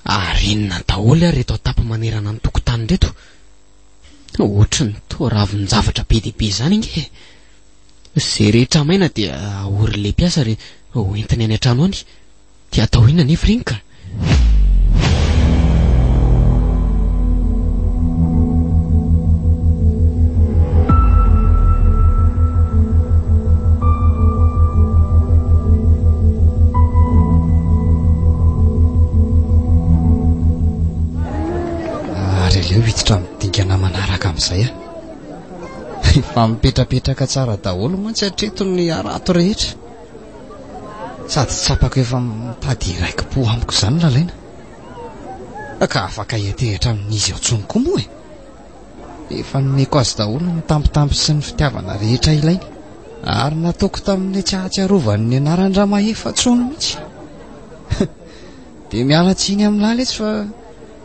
Ary inona daholo ary reto atapy manerana ny tokotany reto. Ohatry ny toa ravin-javatra be dia be izany inge. Izay rehetra maina dia ahory le mpiasa ary hoentiny any an-trano any. Dia atao inona nefa reny ka? Leo hiditra midingana manaraka amin'izay fa mipetrapetraka tsara daholo mantsy hatretony arato rehetra, sady tsapako efa mitady iraiki-po amiko izany lalaina ka afaka hiatehitra amin'izy ao tsony koa moa efa nomeko azy daholo ny tampitampi sy ny fitiavana rehetra ilainy, ary nataoko tamin'ny tsiatsiarovan'ny anaran-dra mahefa tsony mihitsy. Dia miala tsiny amin'ny lala fa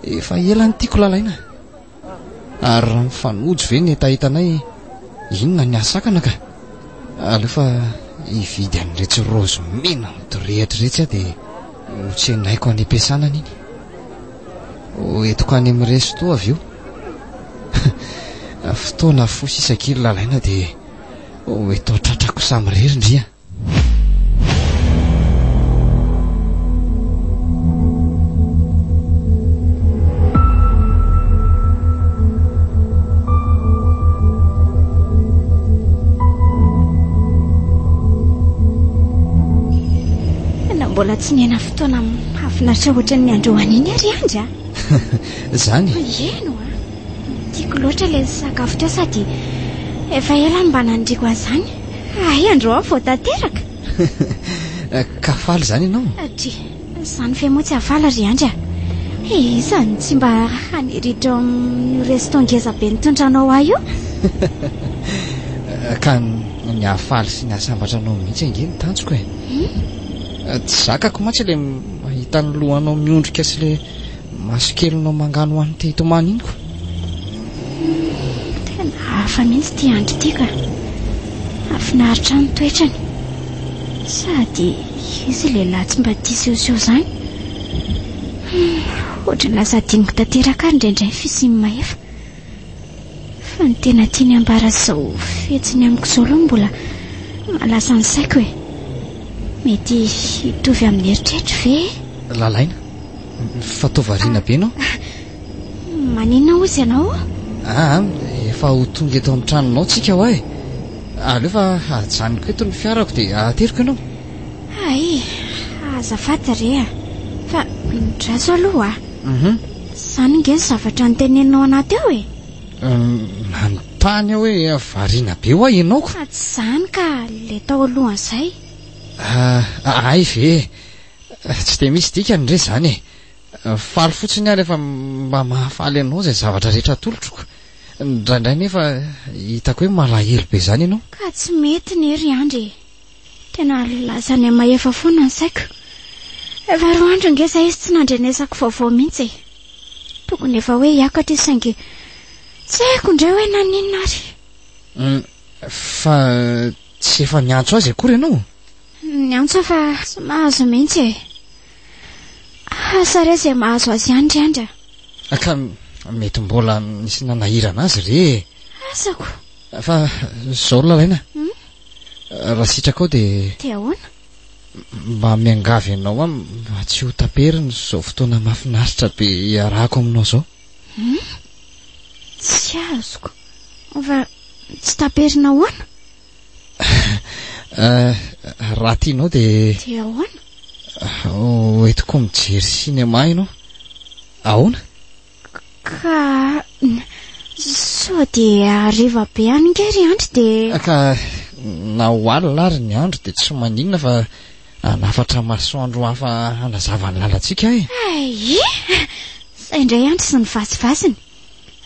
efa elany tiako lalaina. Ary raha mifanojo ve ny etahitanay inona ny asakana ka? Aleo fa hividy an'iretsy rozy mena midorehatra iretsy dia hotsenaiko any am-piasana iny. Hoentiko any amin'ny resto avy eo. Fotoana fosa isan-kely lalaina dia hoeto tratrako samyrerindria. Mbola tsy nena fotoana mahafinaritra ohatran'ny androany iny ary andra. Izany? Eno tiako loatra ilay sakafo teo sady efa ela mba nandriako an'izany. Androany vao tanteraka. Ka faly izany ianao? Atry izany fe moa tsy hafaly ry andra. Izany tsy mba haneridro amin'ny resto ngeza be nitondra anao ahy io. Ka ny hafaly sy ny hasambatra anao mihitsy ange ny tanjoko e. Tsy zakako mantsy ilay mahita ny lohanao miondrika sy ilay masokelinao mangano ho an'ny tehitomany iny ko. Tena hafa mihitsy ty andro ty ka. Afinaritra ny toetrany. Sady izy lehilahy tsy mba tia sehoseho izany. Ohatrany lasa diniko tanteraka ary indraindray fisimy mahefa. Fa ny tena tiany ambara izao fihetsiny amiko izao aloha mbola malasa ny saiko e. Mety hitovy amin'ny eritreritro ve? Lalaina, fataovariana be ianao? Maninona ozy ianao? Efa ho tonga eto amin'ny tranonao tsika ho ahy. Aleo fa ajanoko eto ny fiarako dia ateriko ianao. Azafady re fa midraso aloha. Izany nge ny zavatra nitenenao anaty eo e? Nanontany aho hoe variana be ho ahy ianao ko. Tsy izany ka le tao alohan'izay. Ay ve, tsy dia misy dikany re izany e. Faly fotsiny ary efa mba mahafaly anao izay zavatra rehetra atolotroko. Indraindray nefa hitako hoe malahelo be izany ianao. Ka tsy mety ny ry andry. Tena lasany mahefa foana ny saiko. Efa roa andro nge izay izy tsy nandrenesako vaovao mihitsy e. tokony efa hoe hiakatra saingy tsy haiko indray hoe naninona ary. Fa tsy efa niantso azy akory ianao? Niantso fa tsy mahazo mihitsy e. Asa re izay mahazo azy ihany indrindra. Ka mety mbola nisy nanahirana azy re. Asako. Fa zao lalaina. Raha sitraka ao dia ahoana? mba miangavy ianao mba tsy ho taperina izao fotoana mahafinaritra be iarahako aminao zao. Tsy azoko. Fa tsy taperina ahoana? Raha tianao dia ahoana? hoentiko mijery sinema ianao. Ahoana? Ka sao dia hariva be any ngery andro dia ka na ho alina ary ny andro dia tsy maninona fa anafatra masoandro hafa hanazava ny lalantsika e. Ai, izay indray andro sy ny vasivasiny.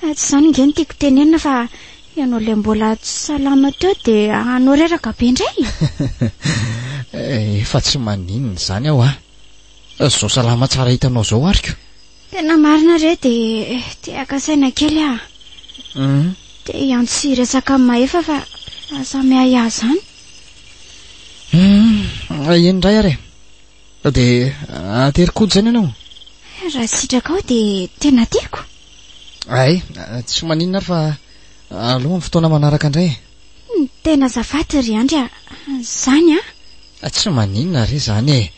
Tsy izany nge no tiako tenenina fa ianao ilay mbola tsy salama teo dia anao reraka be indray. Efa tsy maninona izany aho zao salama tsara hitanao zao ariko. Tena marina re dia tiaka saina kely aho. Dia iantso sy resaka amin'ny maefa fa samy ahy zany. Indray ary dia aterikolo zany ianao? Raha sitraka ao dia tena tiako. Ay, tsy maninona ary fa aloha ny fotoana manaraka indray. Tena azafady ry andry zany tsy maninona ry zany e.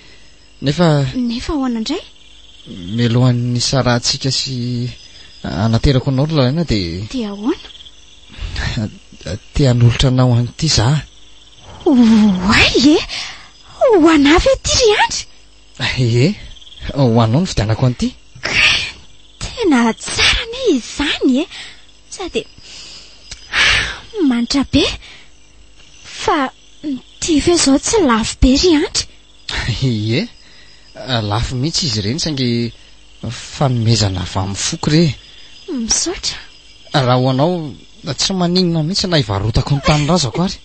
Nefa ahoana indray? mialohan'ny sarantsika sy anaterako anao lalaina dia ahoana? Tia hanolotra anao an'ity za. Ay ho anavy ety ry andry. Ho anao ny fidianako an'ity. Tena tsara ne izany sady manitra be fa ty ve zao tsy lafo be ry andry. Lafo mihitsy izy ireny saingy fanomezana avy amin'ny foko re. Misaotra. Raha ho anao tsy maninona mihitsy na hivarotako ny tanorazako ary.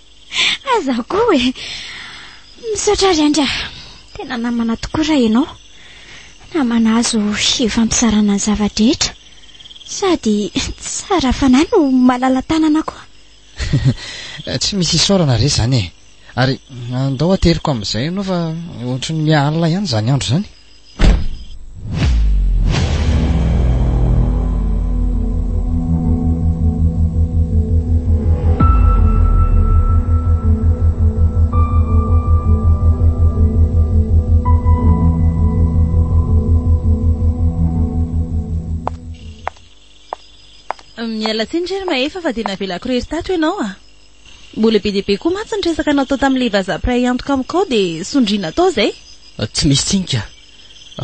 Aza koa e. Misaotra ry andry tena namana tokoa raha ianao. Namana azo hifampisarana ny zavadrehetra sady tsara fanahy no malala tanana koa. Tsy misy isaorana re zany e. Ary andao ateriko amin'izay ianao fa ohatry ny mialina ihany zany andro zany. Miala tsiny ry maefa fa dia navelako rery tato ianao mbola be dia be koa mantsy ny resaka natao tamin'ilay vazapiray antoka amiko dia sondriana tao izay. Tsy misy tsinika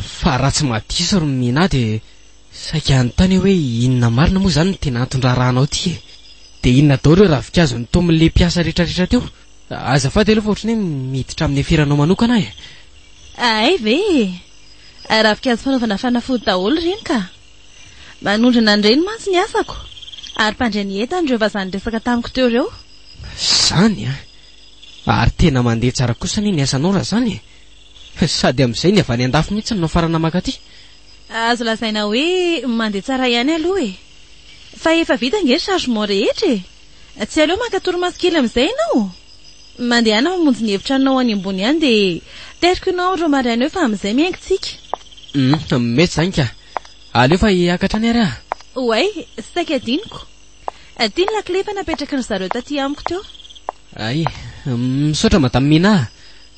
fa raha tsy madiso ry mina dia saika anontany hoe inona marina moa zany ny tena antondrarahanao ty e. Dia inona daholo hoe ravikazo ny tomin'ilay mpiasa rehetrarehetra teo. Azafady aloha fa ohatry ny miditra amin'ny afiranao manokana e. Ay ve ravikazo fanaovana fanafody daholo reny ka manondrana andreny mantsy ny asako ary mpandray ny entany reo vazany resaka tamiko teo reo. Zany ary tena mandeha tsara kosa ny asanao raha zany sady amin'izay ny avy any an-dafy mihitsy no farana makaty. Azo lazaina hoe mandeha tsara ihany aloha e. Fa efa vita nge chargement rehetra e. Tsy aleo mankatoromaso kely amin'izay ianao. Mandeha ana mamonjy ny hevitra anao any ambony ihany dia teriko ianao ro maraina eo fa amin'izay miaingotsika. Mety zany ka. Aleo fa hiakatra any ary Oay, sy saika adiniko. Adiny lakile fa napetraka ry zareo taty amiko teo. Ay, misaotra madame Mina.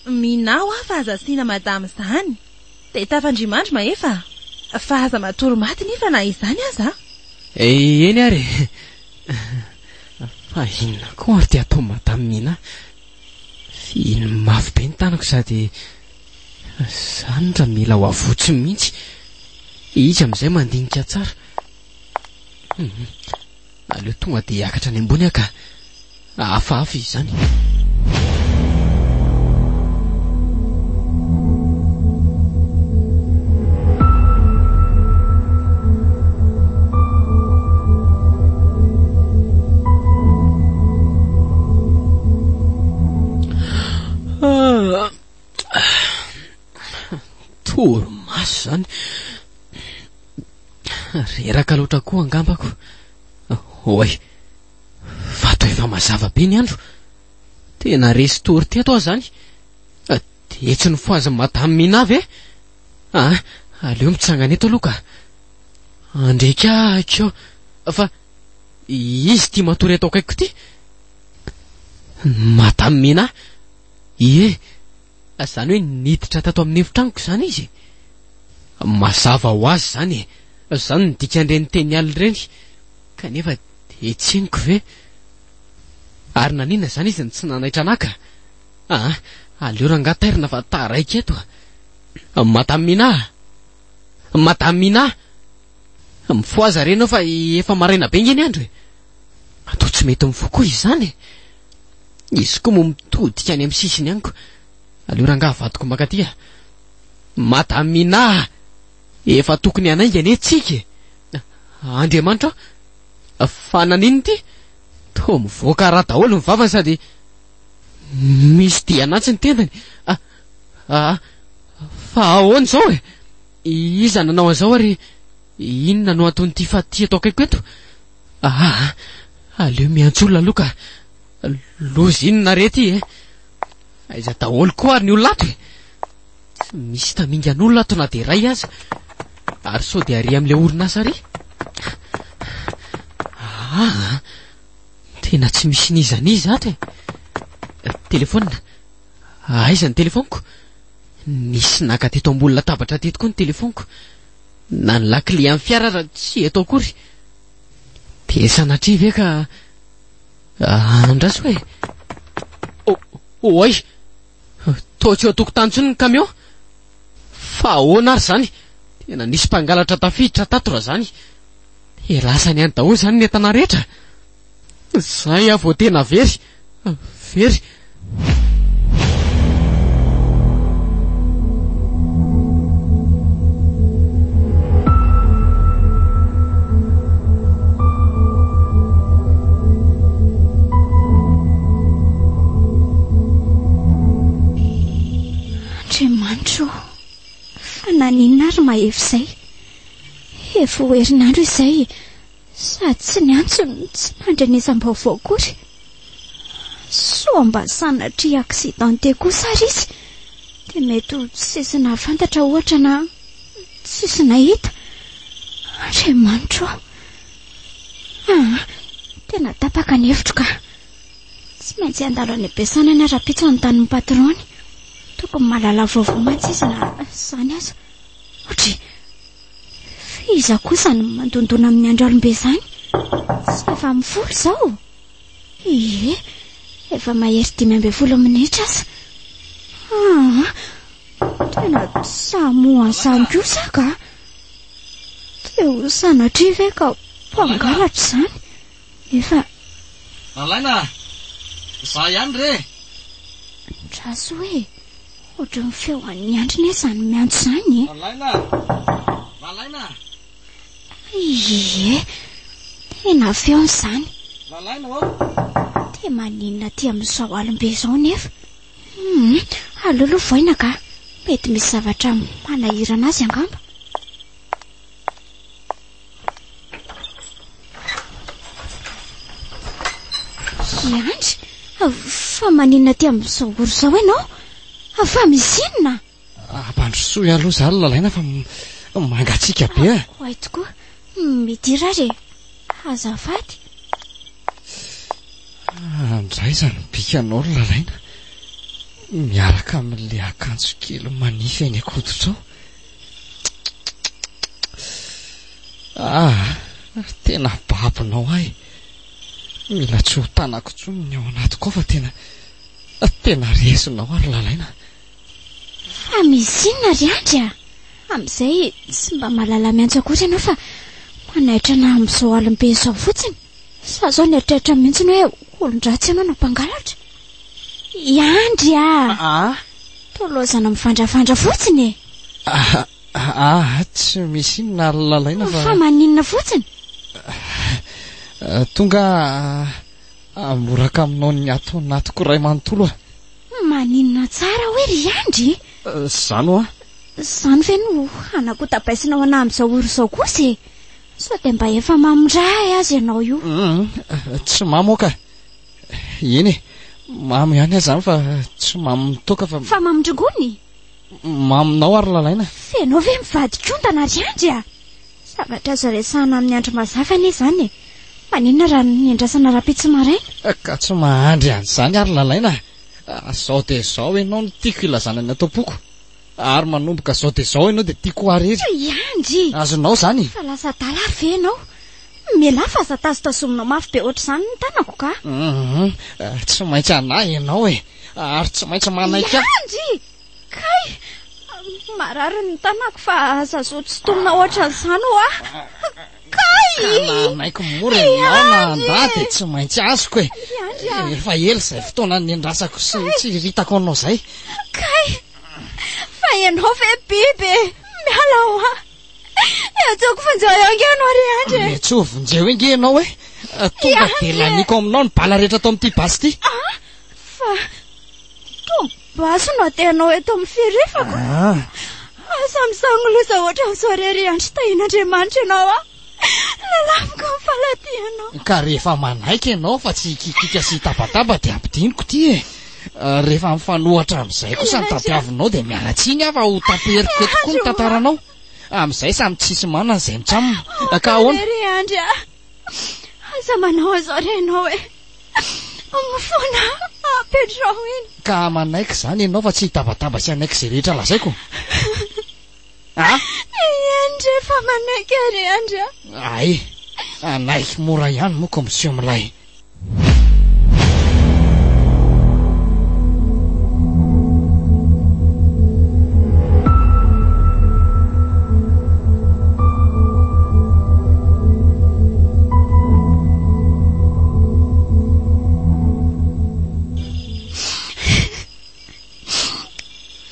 Mina fa aza sina madame zany. Dia tafandrimandry maefa. Fa aza matoro maty nefa na izany aza. Eny ary. Fa inona koa ary ty atao madame Mina. Iny mafy be ny tanako sady zany raha mila ho avotsy mihitsy. Izy amin'izay mandinika tsara. Aleo tonga dia hiakatra any ambony ka hafahafa izy zany. Toromaso zany reraka loatra koa angambako. Oay, vato efa mazava be ny andro. Tena resy tory teto aho zany. Dia tsy ny foazy madame Minavy aleo mitsangana eto aloha ka. Andreka keo fa izy tia matory atao akaiko ty. Madame Mina? Ie, zany hoe niditra tato amin'ny efitraniko zany izy. Mazava ho azy zany e. Zany ny dikan'ireny teny alina ireny. Kanefa dia tsiniko ve. Ary nanina zany izy ny tsy nanaitra anaka. Aleo rangatairina fa taraika eto. Madame Mina, Madame Mina, mifoaza reny fa efa maraina be ngeny andro e. Atao tsy mety mivokoa izy zany. Izy koa moa mitodika any amin'ny sisiny aniko. Aleo rangaha vadiko makatia. Madame Mina, efa tokony hanaingana etsika. Andriamanitra, fa nanino ty? Toa mivoaka raha daholo ny vavany sady misy dia anatsy ny tendany. Fa ahoana zao e? Iza nanao an'izao ary inona no ataon'ity faty atao akaiko eto? Aleo miantsola aloha ka. Loza inona rety e? Aiza daholo koa ary ny olona ato e. Tsy misy tamingan'olona ato na dia iray aza. Ary sao dia ary amin'ilay orinasa ary. Tena tsy misy nizaniza ato e. Telefona. Aiza ny telefoniko? Nisy naka teto ambony latabatra teto koa ny telefoniko. Na ny lakile amin'ny fiara raha tsy eto akory. Dia sanatria ve ka andraso hoe. Oay, toa tsy eo tokotany tsony ny camion. Fa ahoana ary zany? Tena nisy mpangalatra tafiditra tato raha zany. Lasany any daholo zany ny entana rehetra. Zay vao tena very. Very. Andriamanitro, fa naninona ary mahevy izay? Efa ho herinandro izay sady tsy niantsony, tsy nandrenesam-baovao akory. Soa mba sanatria aksidante kosa ary izy, dia mety ho tsisy nahafantatra ohatra na tsisy nahita. Andriamanitro, tena tapaka ny hevitro ka. Tsy maintsy andalo any ampiasanana raha-pitso ny tanin'ny patrony. Tokony mahalala vaovao mantsy izy na zany aza. Otry, iza kosa ny mandondona amin'ny andro alimbe zany? Tsy efa mifolo zao? Ie, efa mahery 12 minitra aza. Tena samoa zany kosa ka. Teo sanatria ve ka mpangalatra zany? Efa Alaina, za ihany re. Traso hoe, ohatra ny feo an'ny andriny zany miantso zany. Alaina. Ie, tena feony zany. Alaina ho. Dia maninona ty amin'izao alimbe zao nefa. Alolo voina ka, mety misy zavatra manahirana azy angamba. Iandry, fa maninona ty amin'izao oro zao ianao? Fa misy inona? Ampandrosoa aloha zany lalaina fa mangatsiaka be a. Hoay tokoa, midira re. Azafady. Andray zany bikanao lalaina. Miaraka amin'ilay akanjo kely manify any akoditra ao. Tena babinao ahy. Mila tsy ho tanako tsony ny ao anatiko ao fa tena resinao ary lalaina. Fa misy inona ry andry a? Amin'izay tsy mba mahalala miantso akory ianao fa manaitra na amin'izao alimbe izao fotsiny. Sa zao nieritreritra mihitsy ny hoe olon-dratsy ianao no mpangalatra. Iandry a! Tolozana mivandrafandra fotsiny e. Tsy misy inona lalaina fa maninona fotsiny? Tonga amoraka aminao ny ataony natoko ray manontolo a. Maninona tsara hoe ry andry? Zany ho a? Zany ve no hanako tapaisinao ana amin'izao oro izao kosa e? sao dia mba efa mamindray azy ianao io. Tsy mamoka. Eny e, mamy ihany aza zany fa tsy mamy mitoka fa mamindrongony. Maminao ary lalaina. Fenao ve mivadik'ontana riandry a? Zavatra azo resahana amin'ny andro mazava anie izany e. Maninona raha niandrasana rahampitsy maraina? Ka tsy mahandry an'izany ary lalaina. Zao dia zao ianao no tiako ilazana ny atao-poko. Ary manomboka zao dia zao ianao dia tiako arery. Iandry. Azonao zany. Fa lasa dalary ve ianao? Mialahy fa aza tazotazominao mafy be ohatr' izany ny tanako ka? Tsy maintsy anahy ianao e. Ary tsy maintsy manaiky. Iandry! Kay! Marary ny tanako fa aza zo tsy tomina ohatran'izany ho ah. Kay! Naiko mora ianao na andà dia tsy maintsy azoko e. Efa ela izay fotoana niandrasako sy tsy hitako anao izay. Kay! Fa ianao ve biby e? Miala ho ah. Ataoko vonjeo iange ianao Riandry. Mety ho vonjeo inge ianao e. Tonga dia laniko aminao ny bala rehetra atao amin'ity basy ity. Fa basy no atenao eto amin'ny firifako. Asa misango loza ohatra amin'izao Riandry tahin'Andriamanitra ianao ah. Lalamiko mifalatianao. Ka rehefa manaiky ianao fa tsy kikika sy tabataba dia ampidiniko ity e. Rehefa mifanohatra amin'izay kosa ny tadiavinao dia mialatsiny aho fa ho taperiko tokoa ny tantaranao. Amin'izay samy tsisy manana izay mitsamina. Ka ahoana? Riandry ah. Aza manao azao ianao e. Mifona apetrao iny. Ka manaiky izany ianao fa tsy tabataba sy anaiky izay rehetra lazaiko. Riandry efa manaiky Riandry. Ay, anaiky mora ihany moko monsieur Milay.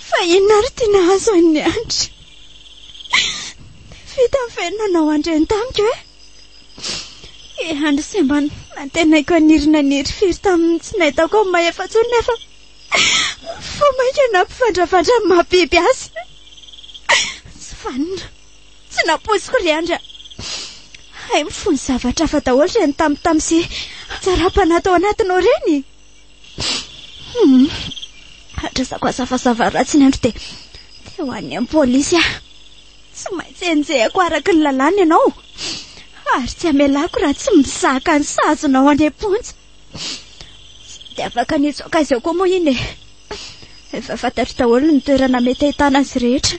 Fa inona ary tiana azo an'ny Andry? Vita min'ny andreny tamiko e. Andry sy mba nantenaiko anirina niry firy tamin'ny tsy nahitako amin'ny mahefa-tsony nefa fo mainka nampifandravandra amin'ny mahabiby azy. Tsy fanina, tsy naposiko Riandry. Hay mifony zavatra hafa daholo reny tamotamy sy tsaram-panatao anatinao reny. Adrasako azavazava ratsy ny andro dia ho any amin'ny pôlisy ah. Tsy maintsy enjehako araka ny lalàna ianao. Ary tsy amelako raha tsy mizaka ny sazonao any am-ponja. Tsy dia afaka nitsoaka azy eo koa moa iny e. Efa fantatro daholo ny toerana mety ahitana azy rehetra.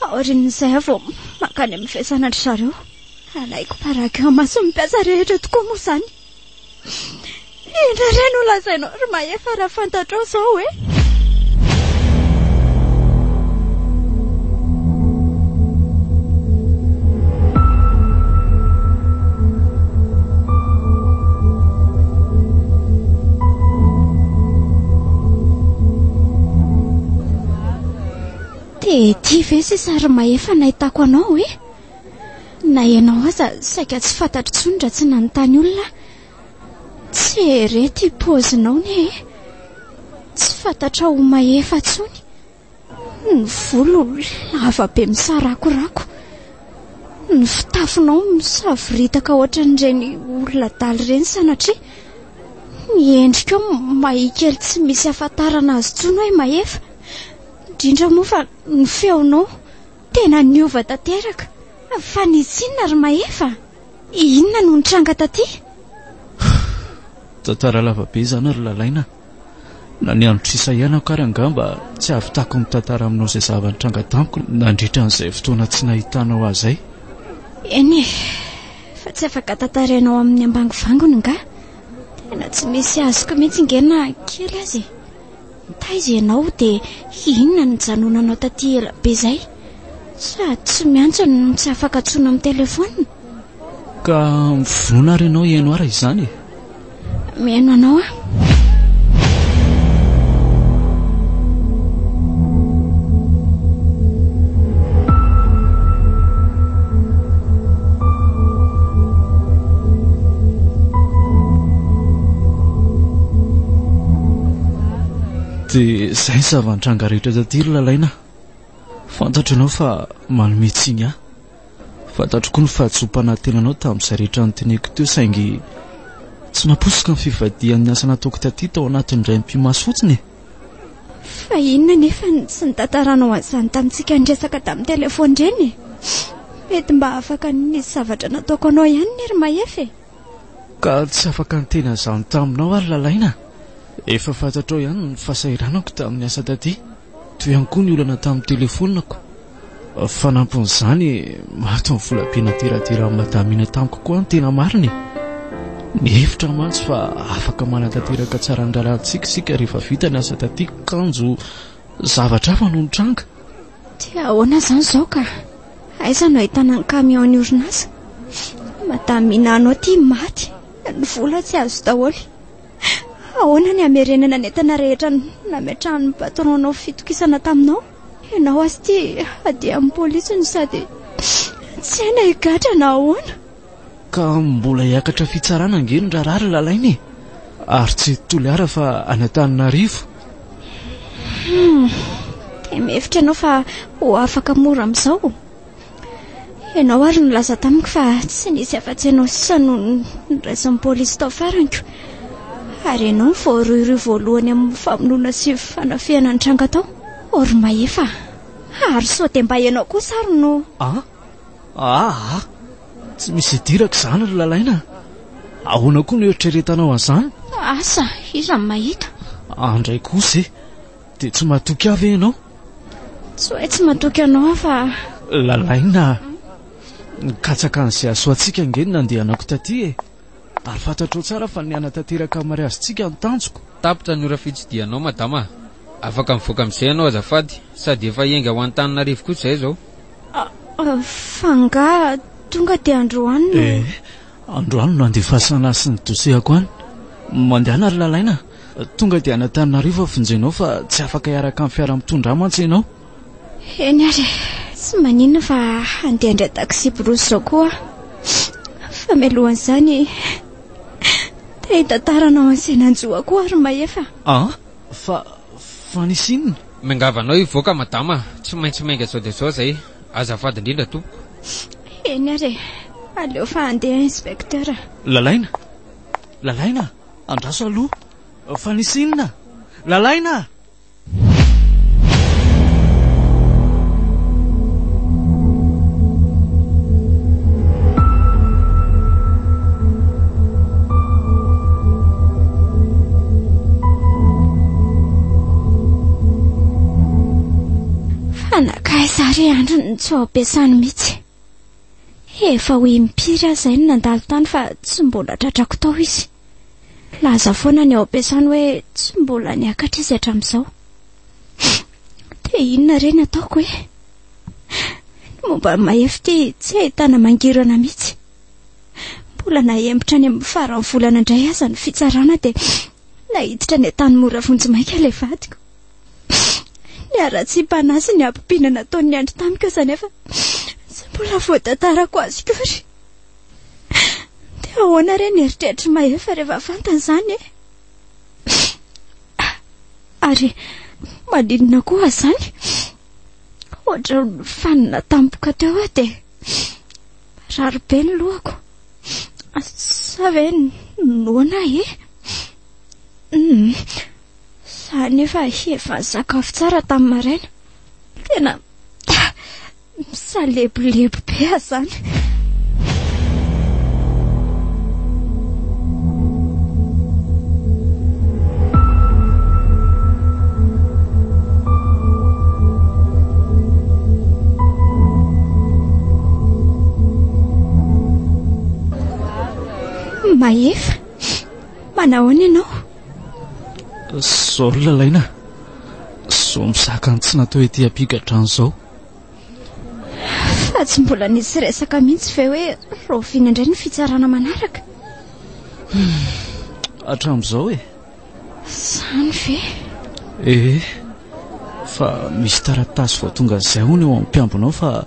Aorian'izay avao mankany amin'ny fiasanandry zareo. Alaiko paraka eo maso mipiasa rehetra tokoa moa izany. Indra ireny ho lazainao ry mahefa raha fantatrao izao e. Ty ve sisa ry mahefa nahitako anao e? Na ianao aza saika tsy fantatro tsony raha tsy nanontany olona. Tsy ere ty pozinao ne e. Tsy fantatra ho mahefa tsony. Ny volo lava be misarakorako. Ny fitafinao misaviritaka ohatran'ireny olona daly ireny sanatria. Ny endrikao mahikely tsy misy afantarana azy tsony hoe mahefa. Indrindra moa fa ny feonao tena niova tanteraka. Fa nisy inona ry mahefa? Inona no nitranga taty? Tantara lava be izany ry lalaina. Na ny andro trisa ihany kary angamba tsy ahavitako mitantara aminao izay zava-nitranga tamiko nandritra an'izay fotoana tsy nahitanao azy. Eny e, fa tsy afaka tantarainao amin'ny ambangovangony nga. Tena tsy misy azoko mihitsy ngena kely azy. Taiza ianao dia inona ny janonanao taty ela be izay? Sady tsy miantso no tsy afaka tsoina amin'ny telefona. Ka mivonoana ary ianao hiaino ara izany? Mihaino anao ah. Dia izay zava-nitranga rehetra taty ry lalaina. Fantatro ianao fa manome tsiny ahy fantatro koa ny fahatsompana tenanao tamin'izay rehetra noteneko teo saingy tsy naposika ny fivadihan'ny asa nataoko taty tao anatin'indray mpimaso fotsiny. Fa inona nefa tsy nitantaranao an'izany tamintsika niresaka tamin'ny telefona ireny? Mety mba afaka nisy zavatra nataoko anao ihany ny ry Mahefa. Ka tsy afaka niteny izany taminao ary lalaina. Efa fantatrao ihany ny fahasahiranako tamin'ny asa taty. Toy ihany koa ny olana tamin'ny telefonako. Fanampon'izany mahatonga volam-piana teratera madamina tamiko koa ny tena mariny. Ny hevitra mantsy fa afaka manatanteraka tsara ny raharantsika sika rehefa vita ny asa taty kanjo zavatra hafa no nitranga. Dia ahoana izany izao ka? Aiza no ahitana ny camion ny orinasa? Madamina anao tia maty. Ny vola tsy azo daholo. Ahoana ny hamerenana ny entana rehetra nametrahan'ny patronao fitokisana taminao? Ianao asy tia ady amin'ny polisy sady tsy haina higatra na ahoana? Ka mbola hiakatra fitsarana ange ny raharaha lalainy. Ary tsy toliara fa any Antananarivo. Dia mihevitra ianao fa ho afaka mora amin'izao. Ianao ary nilaza tamiko fa tsy nisy afa-tsy ianao sisa no niraisin'ny polisy tao faranko. Ary ianao voaroiroy voalohany amin'ny famonoana sy fanafihana ny tranga tao. Ry Mahefa, ary sao dia mba ianao kosa ary no... Tsy misy idiraka izany ry lalaina. Ahoana koa no eritreretanao an'izany? Asa, iza ny mahita? Andray kosa dia tsy mahatoky avy ianao? Tsy hoe tsy mahatoky anao fa... Lalaina, nikatsaka an'izay asoantsika angeny nandehanako taty Ary fantatrao tsara fa ny anatanteraka mariazitsika ny tanjoko. Tapitra ny ora fitsidianao madama. Afaka mivoaka amin'izay ianao azafady, sady efa hiainga ho Antananarivo koa izay izao. Fanga tonga dia androany no... Androany no andefasana sy ny doseako any. Mandehana ary lalaina. Tonga dia Antananarivo afinjainao fa tsy afaka hiaraka amin'ny fiara-mitondra mantsy ianao. Eny ary, tsy maninona fa andeha indray taxi brosy zao koa. Fa mialohan'izany dia hitantaranao ansena anjoa koa ary Mahefa. Fa nisy inona? Mangavanao hivoaka madama, tsy maintsy mainga sao dia sao zay. Azafady indrindra tompoko. Eny ary, aleo fa andeha inspecteur. Lalaina, andraso aloha. Fa nisy inona? Lalaina! Nakaizary andro ny tsy ampiasany mihitsy. Efa ho impiry aza iny nandalo tany fa tsy mbola tratrako tao izy. Laza foana ny ao ampiasany hoe tsy mbola niakatra izy hatramin'izao. Dia inona reny ataoko hoe? Momba Mahefa ity tsy ahitana mangirana mihitsy. Mbola nahembotra any amin'ny faran'ny volana indray aza ny fitsarana dia nahiditra ny tany mora vonjimaika ilay vadiko. Niara-tsy mpanasy ny ampimpiana nataon'ny andro tamiko izany efa tsy mbola voatantarako azy kory. Dia ahoana re ny eritreritry Mahefa rehefa fantany izany Ary maninona koa izany? Ohatra fanina tampoka teo dia rary be ny lohako. Sa ve noana Izany efa nisakafo tsara tamin'ny maraina. Tena misalebulebo be azany. Mahefa, manahoana ianao? Sorry lalaina. So misaka tsy natao ety apigadrano izao. Fa tsy mbola nisy resaka mihitsy ve hoe roviana indray ny fitsarana manaraka? Hatramin'izao Izany ve? Fa misy taratasy vao tonga izay hono eo amin'ny mpiambinao fa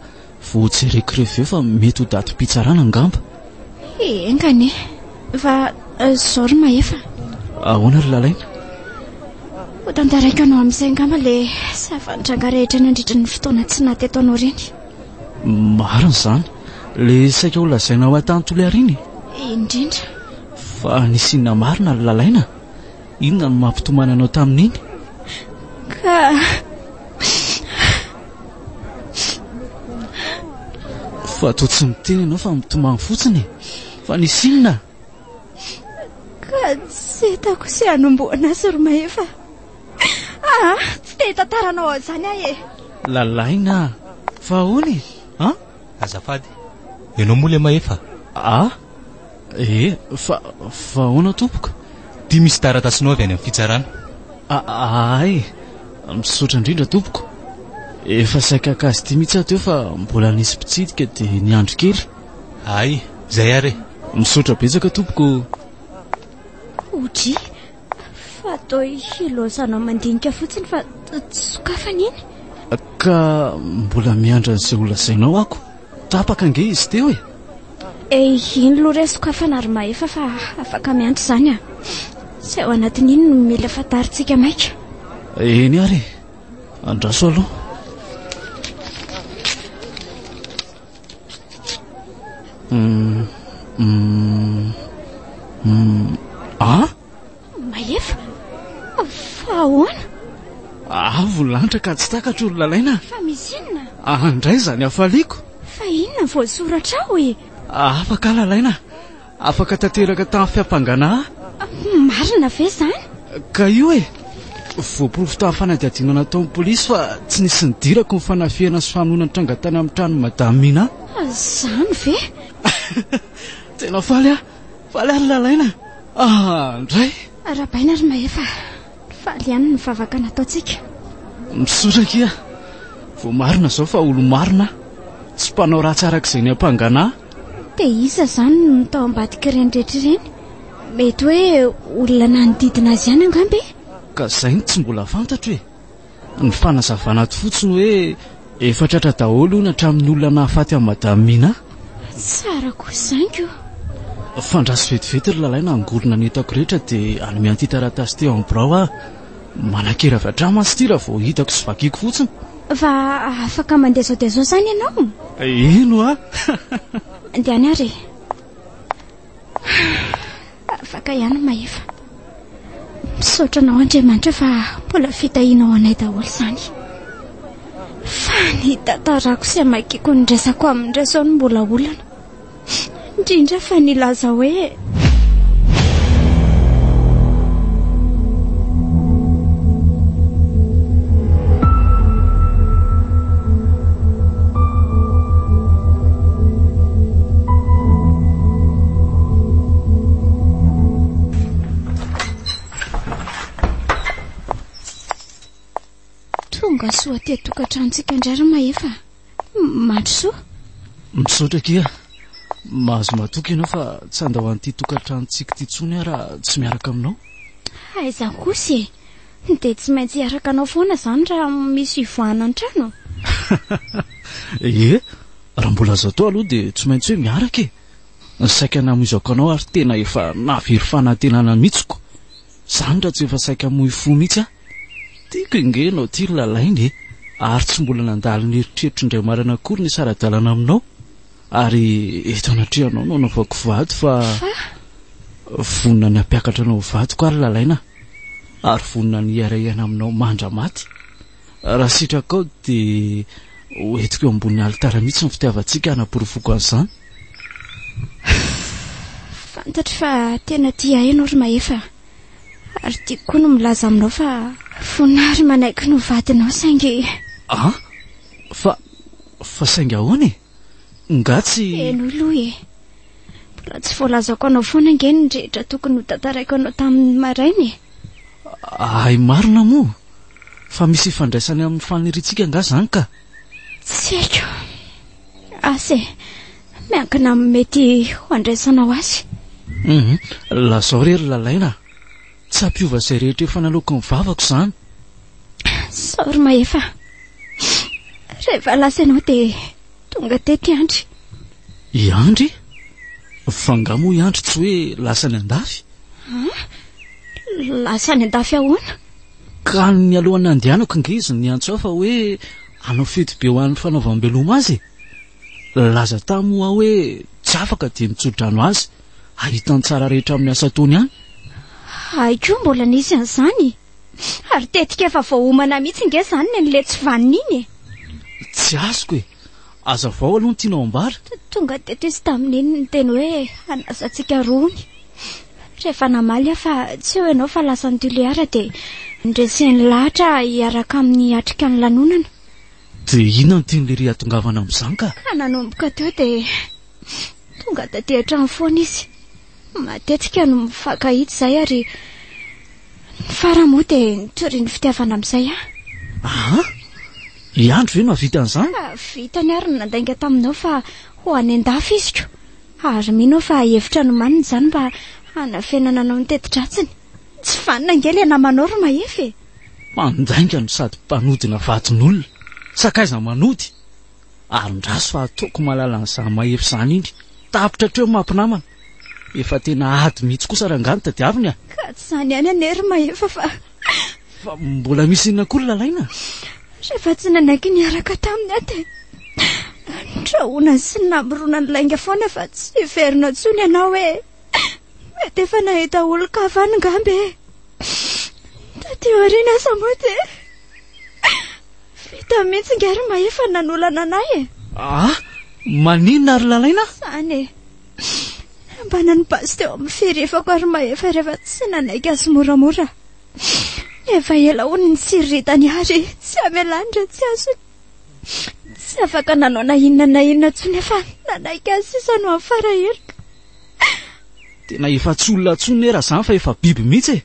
voajereko reveo fa mety ho daty mpitsarana angamba. Engany fa zao ry Mahefa. Ahoana ry lalaina? Ho tantaraiko anao amin'izay angamba ilay zavatra rehetra nandritra ny fotoana tsy naty ataonao ireny. Marina izany. le saika ho lazaina ho atantolo ariny indrindra fa nisinna marina lalaina inona no mampitomana anao tamin'iny ka fa to tsy miteny ianao fa mitomany fotsiny fa nisinna ka tsy hitako sy hanomboana azy ro Mahefa tsy te tantaranao azany ahy e lalaina fa hony azafady ianao moa le Mahefa fa hoana tompoko tia misy taratasinao avy any amin'ny fitsarana ay misaotra indrindra tompoko efa saika akazy tia mihitsy ato eo fa mbola nisy mpitsidika dia niandro kely ay zay ary misaotra betsaka tompoko odry fa atao hilozanao mandinika fotsiny fa tsy sokafana iny ka mbola miandra n'izay olazainao ako tapaka ange izy teo iny loha re sokafana ary Mahefa fa afaka miandry zany sy ao anatin'iny no mila fantaritsika maika eny ary andraso aloha Mahefa fa ahoana volanitra ka tsy takatra olo lalaina fa misy inona andray zany afaliako fa inona voasoratra ao afaka lalaina afaka tanteraka tamin'ny fiampanganahy marina ve zany ka io voaporofo tamin'ny fanadihadiana nataon'ny polisy fa tsy nisy nidirako ny fanafihana sy famonoana ny tranga tany amin'ny trano madame Mina zany ve tena faly ary lalaina andray rahabaina ry Mahefa faly ihany ny vavaka nataontsika misaotra kia vo marina zao fa olo marina tsy mpanao ratsy arak'izay ny ampanganahy dia iza zany no tao ambadika ireny rehetra ireny mety hoe olona nanodidina azy ihany angambe ka zay ny tsy mbola fantatro ny fanazavana ato fotsiny hoe efa tratra daholo na hatramin'ny olona nahafaty amin'ny madame Mina tsara koa zango fandraso vetivety ry lalaina angolona netako rehetra dia anome an'ity taratasy teo amin'ny birao manakera avy hatrany mantsy ity raha vao hitako sy vakiako fotsiny fa afaka mandezao zany ianao eno andeany ary afaka ihany Mahefa misaotra anao Andriamanitra fa mbola fitahinao anay daholo zany fa ny tantarako sy amakiako ny resako amin'indray zao no mbola olana indrindra fa nilaza hoe tonga soa tetokatrantsika indray ry Mahefa matro soa misaotra kia mahazo matoky ianao fa tsy andao an'ity tokatranontsika ty tsony raha tsy miaraka aminao aizany kosa dia tsy maintsy hiaraka anao foana zany raha misy ivoahana ny trano raha mbola azo atao aloha dia tsy maintsy hoe miaraka ny saika namoizako anao ary tena efa navery fanantenana mihitsiko zany raha tsy efa saika moy fo mihitsy tiako ingenao ty lalainy ary tsy mbola nandalo ny eritreritro indray marana akory ny saradalana aminao ary eto anatrehanao no naovako vady fa vonina ny ampiakatra anao vadiko ary lalaina ary vonina ny iaraiana aminao mandra maty raha sitraka ao dia hoentiko eo ambony alitara mihitsy ny fitiavantsika hanaporofoko an'izany fantatra fa tena tia hainao ry Mahefa ary tiako koa no milaza aminao fa fonary manaiky no vadinao saingy fa saingy ahoana ngatsy eno loha mbola tsy voalazako anao foana nge ny rehetra tokony ho tantaraiko anao tamin'ny marainy ay marina moa fa misy ifandraisany amin'ny faniritsika nga zany ka tsy haiko ase miankina amin'ny mety ho andraisanao azy lazao rery lalaina tsy ampiova izay rehetra efa nalaoko ny vavako zany saory Mahefa rehefa lasa ianao dia tonga tety andry iandry fanga moa iandry tsy hoe lasa ny andafy lasa ny andafy ahoana ka ny alohany andehanako nge izy ny antso ao fa hoe anao fety be ho an'ny fanaovam-beloma azy laza tamoa hoe tsy afaka dia mitsodrano azy ahitany tsara rehetra amin'ny asa taony any. Haiko mbola nisy an'izany ary tetika efa voahomana mihitsy nge izany n'le tsy vanina iny. Tsy azoko e, aza vao aloha tianao ambara. Tonga tetesy tamin'iny ny teny hoe anasantsika rony. Rehefa namaly aho fa tsy hoe ianao fa lasa nytoliara dia ndresen'ny lahatra hiaraka amin'ny atrika ny lanonana. Dia inona no tian'le ry atongavana amin'izany ka? Nanomboka teo dia tonga taty hatrany foana izy. Matetika no mifankahita izay ary ny farany moa dia nitorian'ny fitiavana amin'izay aho. Aha, iandro ve no havita an'izany? Vitany ary nandainga taminao fa ho any an-dafy iziko. Ary mino fa hevitra no manina izany mba hanafenana anao ny teti-dratsiny. Tsy vanina ngely namanao ro mahefy. Mandainga no sady mpanodina vatin'olona. Sakaiza manody. Ary ndraso fa ataoko malala an'izany mahefy izany iny. Tapitra treo mampinamana. Efa tena ady mihitsy kosa rangany tadiaviny a. Ka tsy izany ihany anery mahefy fa mbola misy inona koa lalaina? Rehefa tsy nanaiky niaraka taminy aty. Trahoana sy namorona ny lainga foana fa tsy verina tsony ianao hoe mety efa nahita olon-kavany ngambe. Taty aoriana samoty. Vita mihitsy ngary mahefy nanolana anay e. Maninona ary lalaina? Izany e. Ambana ny basy teo amin'ny firifako ary mahefy rehefa tsy nanaiky azy moramora. Efa ela hono ny siritany ary tsy amelandra tsy azo. Tsy afaka nanao na inona tsony efa nanaiky azy sisa no amin'ny farahirika. Tena efa tsy olona tsony raha izany fa efa biby mihitsy e.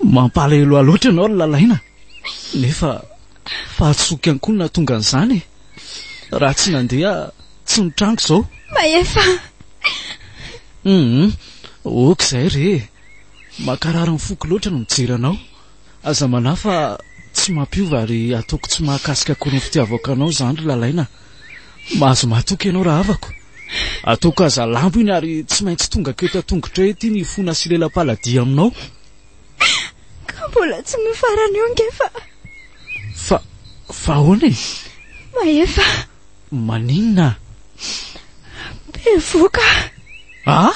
Mampalahelo loatra ianao lalaina. Nefa fahatsoky ihany koa na tonga an'izany e. Raha tsy nandeha tsy nitrango izao. Mahefy. Ok izay re. Makarary ny foko loatra no mijery anao. Aza manafa tsy mampiova ary ataoko tsy mahakasika akory ny fitiavako anao izany lalaina. Mahazo matoky ianao raha avako. Ataoko aza lambo iny ary tsy maintsy tonga keo tatongotra ety ny fona sy lela-paladia aminao. Ka mbola tsy mifarana eo nge fa ahoana e? Mahefy. Maninona? Bevoka. Fa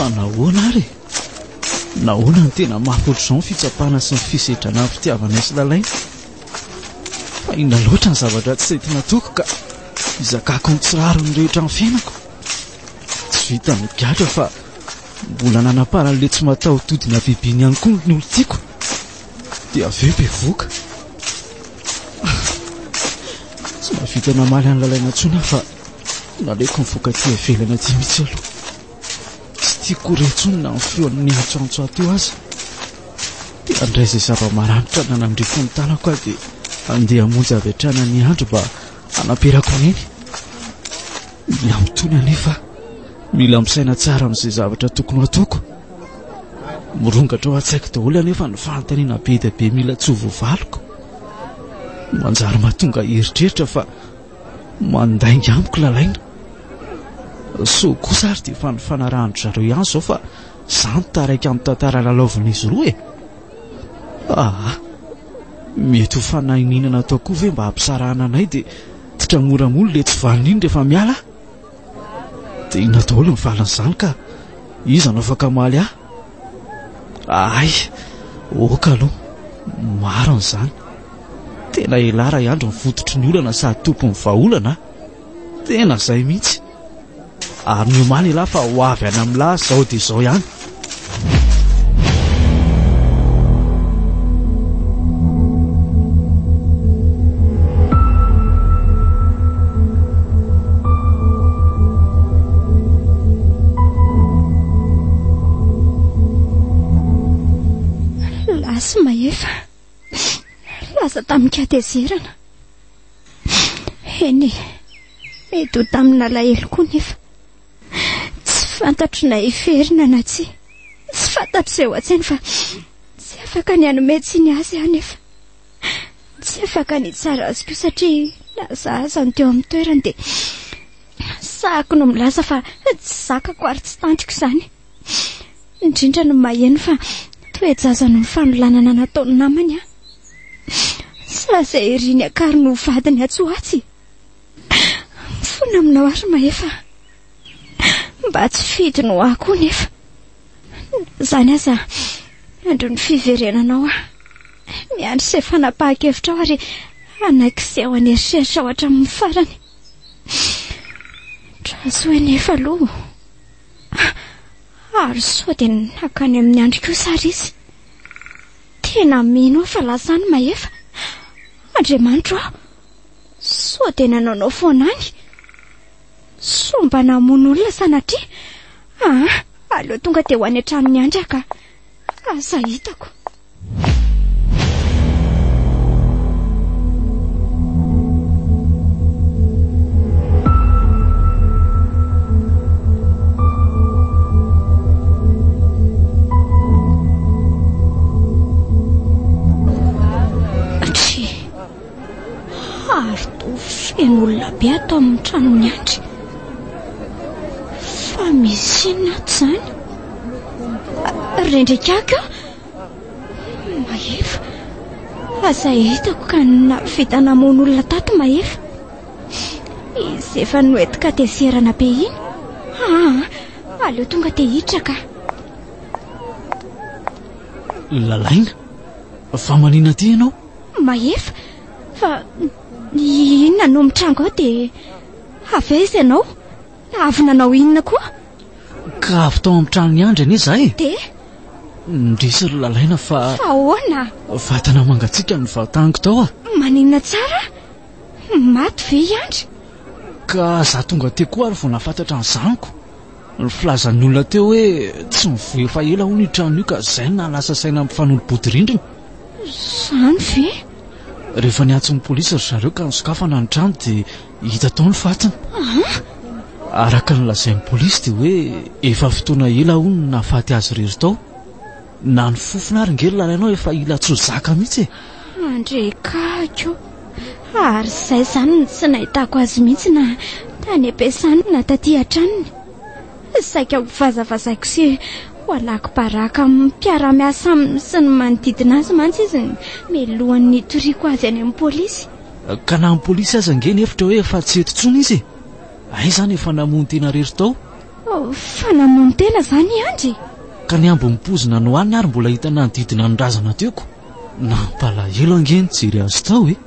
nahoana ary? Nahoana ny tena mahafotra izao ny fitsapana sy ny fisedrana ny fitiavana sy lalaina? Fa inona loatra ny zavatra tsy saity natoko ka izakako ny tsiraro ny rehetra ny fiainako. Tsy vita ny gatra fa mbola nanapara n'le tsy mataho-todina bibiny ihany koa ny olon-tiako. Dia aveo bevoka. Tsy mahavita namaly any lalaina tsony fa naleko mivoaka ty avelana ty mihitsy aloha. Tsy tiako rentsony na ny feon'ny antsoantso ateo aza. Dia andray izay zava-maranitra nanamindrifo ny tanako dia andeha hamonjy avy hatrana ny andro mba hanamperako neny. Mila mitony anefa mila misaina tsara amin'izay zavatra tokony ataoko. Mirongatra ao an-tsaiko daholo anefa ny fanontaniana be dia be mila tsy ho voavaloko. Manjary mahatonga heritreritra fa mandainga amiko lalaina. So kosa ary dia efa ny fanarahandro zareo ihany izao fa izany taraiky amin'ny tantara lalaovin'izy roa e. Mety ho fanahininana atao koa ve mba hampisarahana anay dia titra moramolo le tsy vanina iny rehefa miala. Dia inona daholo ny valan'izany ka iza no afaka maly ahy? Oka aloha, maro an'izany. Tena elara iandro mivototry ny olana sady tompony vahaolana. Tena izay mihitsy. Ary ny omaly lahy fa ho avy any amin'ny lahy izao dia izao ihany. Lasa mahefy. Lasa tamin'ny katezerana. Eny, mety ho tamina alahelo koa nefa. Tsy fantatro na hiferina na tsy fantatro izay ho an-tsainy fa tsy afaka ny hanome tsiny azy aho nefa. Tsy afaka ny tsara azy koa satria lazazany teo amin'ny toerany dia sahako no milaza fa tsy zakako ary tsy tantriko izany, indrindra no maheno fa toejaza no mifanolanana nataony namany a. Sa izay eriny akary no vadiny atsoatsy. Fona aminao ary maefa, mba tsy fidy no ako nefa. Zany aza andro ny fiverenanao a, miandry izay fanapahan-kevitra ao ary anakizay ho aneritreritra ao hatramin'ny farany. Trazo hoe nefa aloha ary sao dia nakany amin'ny andro kosa ary izy. Tena mino fa lasany maefa. Andriamanitro aho, sao dia nanaonao foana any. Sao mba namono olona sanatria. Aleo tonga dia ho any an-tranony andry ka asa hitako. Olona be atao amin'ny tranony andry. Fa misy inona zany? Rendraikako maefa. Asa hitako ka navita namono olona tato maefa. Izy efa noetika teserana be iny. Aleo tonga te hiditra ka. Lalaina, fa manina ty ianao? Maefa, fa inona no mitrango ao dia aveza ianao? Avy nanao inona koa? Ka avy tao amin'ny tranony andry anie izahay. Dia? Ndrisy ry Lalaina fa ahoana? Vatana mangatsiaka ny vataniko tao a. Maninona tsara? Maty ve i andry? Ka za tonga te koa ary vao nafantatra ny zaniko. Ny filazan'ny olona teo hoe tsy mivoy efa ela ho ny trano io ka izay nalasa saina mifanolobody-rindrina. Zany ve? Rehefa niantso ny polisy ry zareo ka nisokafana ny trano dia hita tao ny fatiny. Araka ny lazain'ny polisy dia hoe efa fotoana ela ho ny nahafaty azy irery tao. Na ny fofona ary ngely Lalainao efa ila tsozaka mihitsy. Andrekako, ary izay izany no tsy nahitako azy mihitsy na tany ampiasany na taty an-tranony. Saika ho vazavazaiko sy ho alako baraka amin'ny mpiara-miasa aminy sy ny manodidina azy mantsy izy milohan'ny toriako azy any amin'ny polisy. Ka na amin'ny polisy aza nge nefitra hoe efa tsy eto intsony izy. Ay zany efa namono tena rery tao. Fa namono tena zany andry. Ka ny ambo mipozina no any ary mbola hitana ny didina ny razana teoko. Nampalahelo ange nijery azy tao e.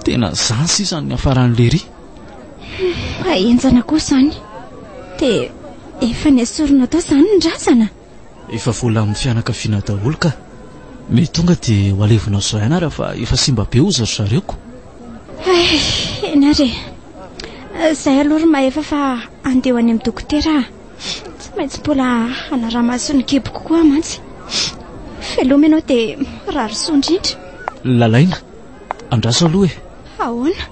Tena zany sisa ny afaran'le ry. Enjana kosa zany. Dia efa nesorona tao zany ny razana. Efa vola amin'ny fianakaviana daholo ka. Mety tonga dia ho alevina zao ihany ary fa efa simba be oza ry zareoko. Enare, izay aloha ry maefa fa andeho any amin'ny dokotera. Tsy maintsy mbola anara-maso ny kiboko koa mantsy. Veloma ianao dia rarisoa indrindra. Lalaina, andraso aloha e. Ahoana?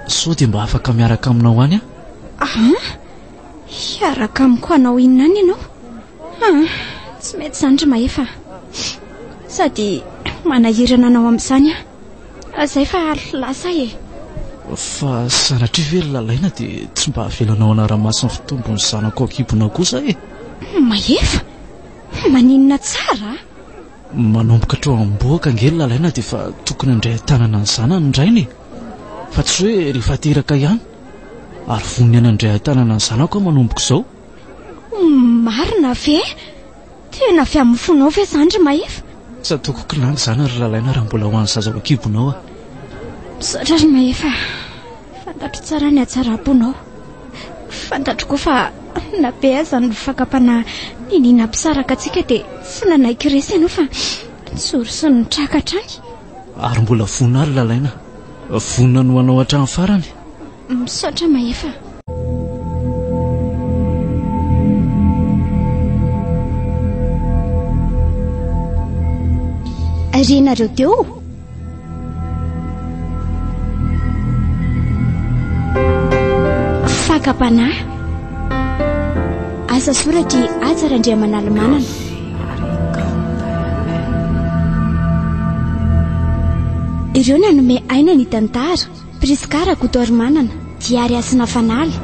Sao dia mba afaka miaraka aminao any a? Hiaraka amiko anao inona any ianao? Tsy mety zany ry maefa. Sady manahirana anao amin'izany a. Izay fa lasa e. Fa sanatria ve ry Lalaina dia tsy mba avelanao anara-maso ny fitombony zanako akibonao kosa e. Maefa? Maninona tsara? Manomboka hatrao amboaka nge ry Lalaina dia fa tokony handray tanana ny zanany indrainy. Fa tsy hoe rehefa teraka ihany. Ary voniny handray tanana ny zanako manomboka izao. Marina ve? Tena avy amin'ny fonao ve zany ry maefa? Tsy atoko kilany zany ry Lalaina raha mbola ho an'ny zazako akibonao a. Misaotra ry maefa. Fantatro tsara ny hatsara-ponao. Fantatro koa fa nabe aza ny fakapana ninina mpisaraka antsika dia tsy nanaiky resy ianao fa nitsory sy nitraka hatrany. Ary mbola vonina ary Lalaina. Vonina no hanao hatrany farany. Misaotra maefa. Renareo teo? Fakapanahy asa soratra Atsara Andriamanalamanana. Ireo nanome aina ny tantara Priskara Kotormanana, Diary Asina Fanaly,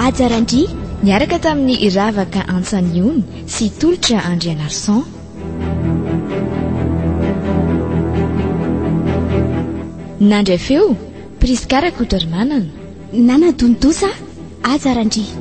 Ajarandry, niaraka tamin'ny iravaka Antsaniony sy tolotra Andrianarson. Nandray feo Priskara Kotormanana, Nana Dondosa, Ajarandry.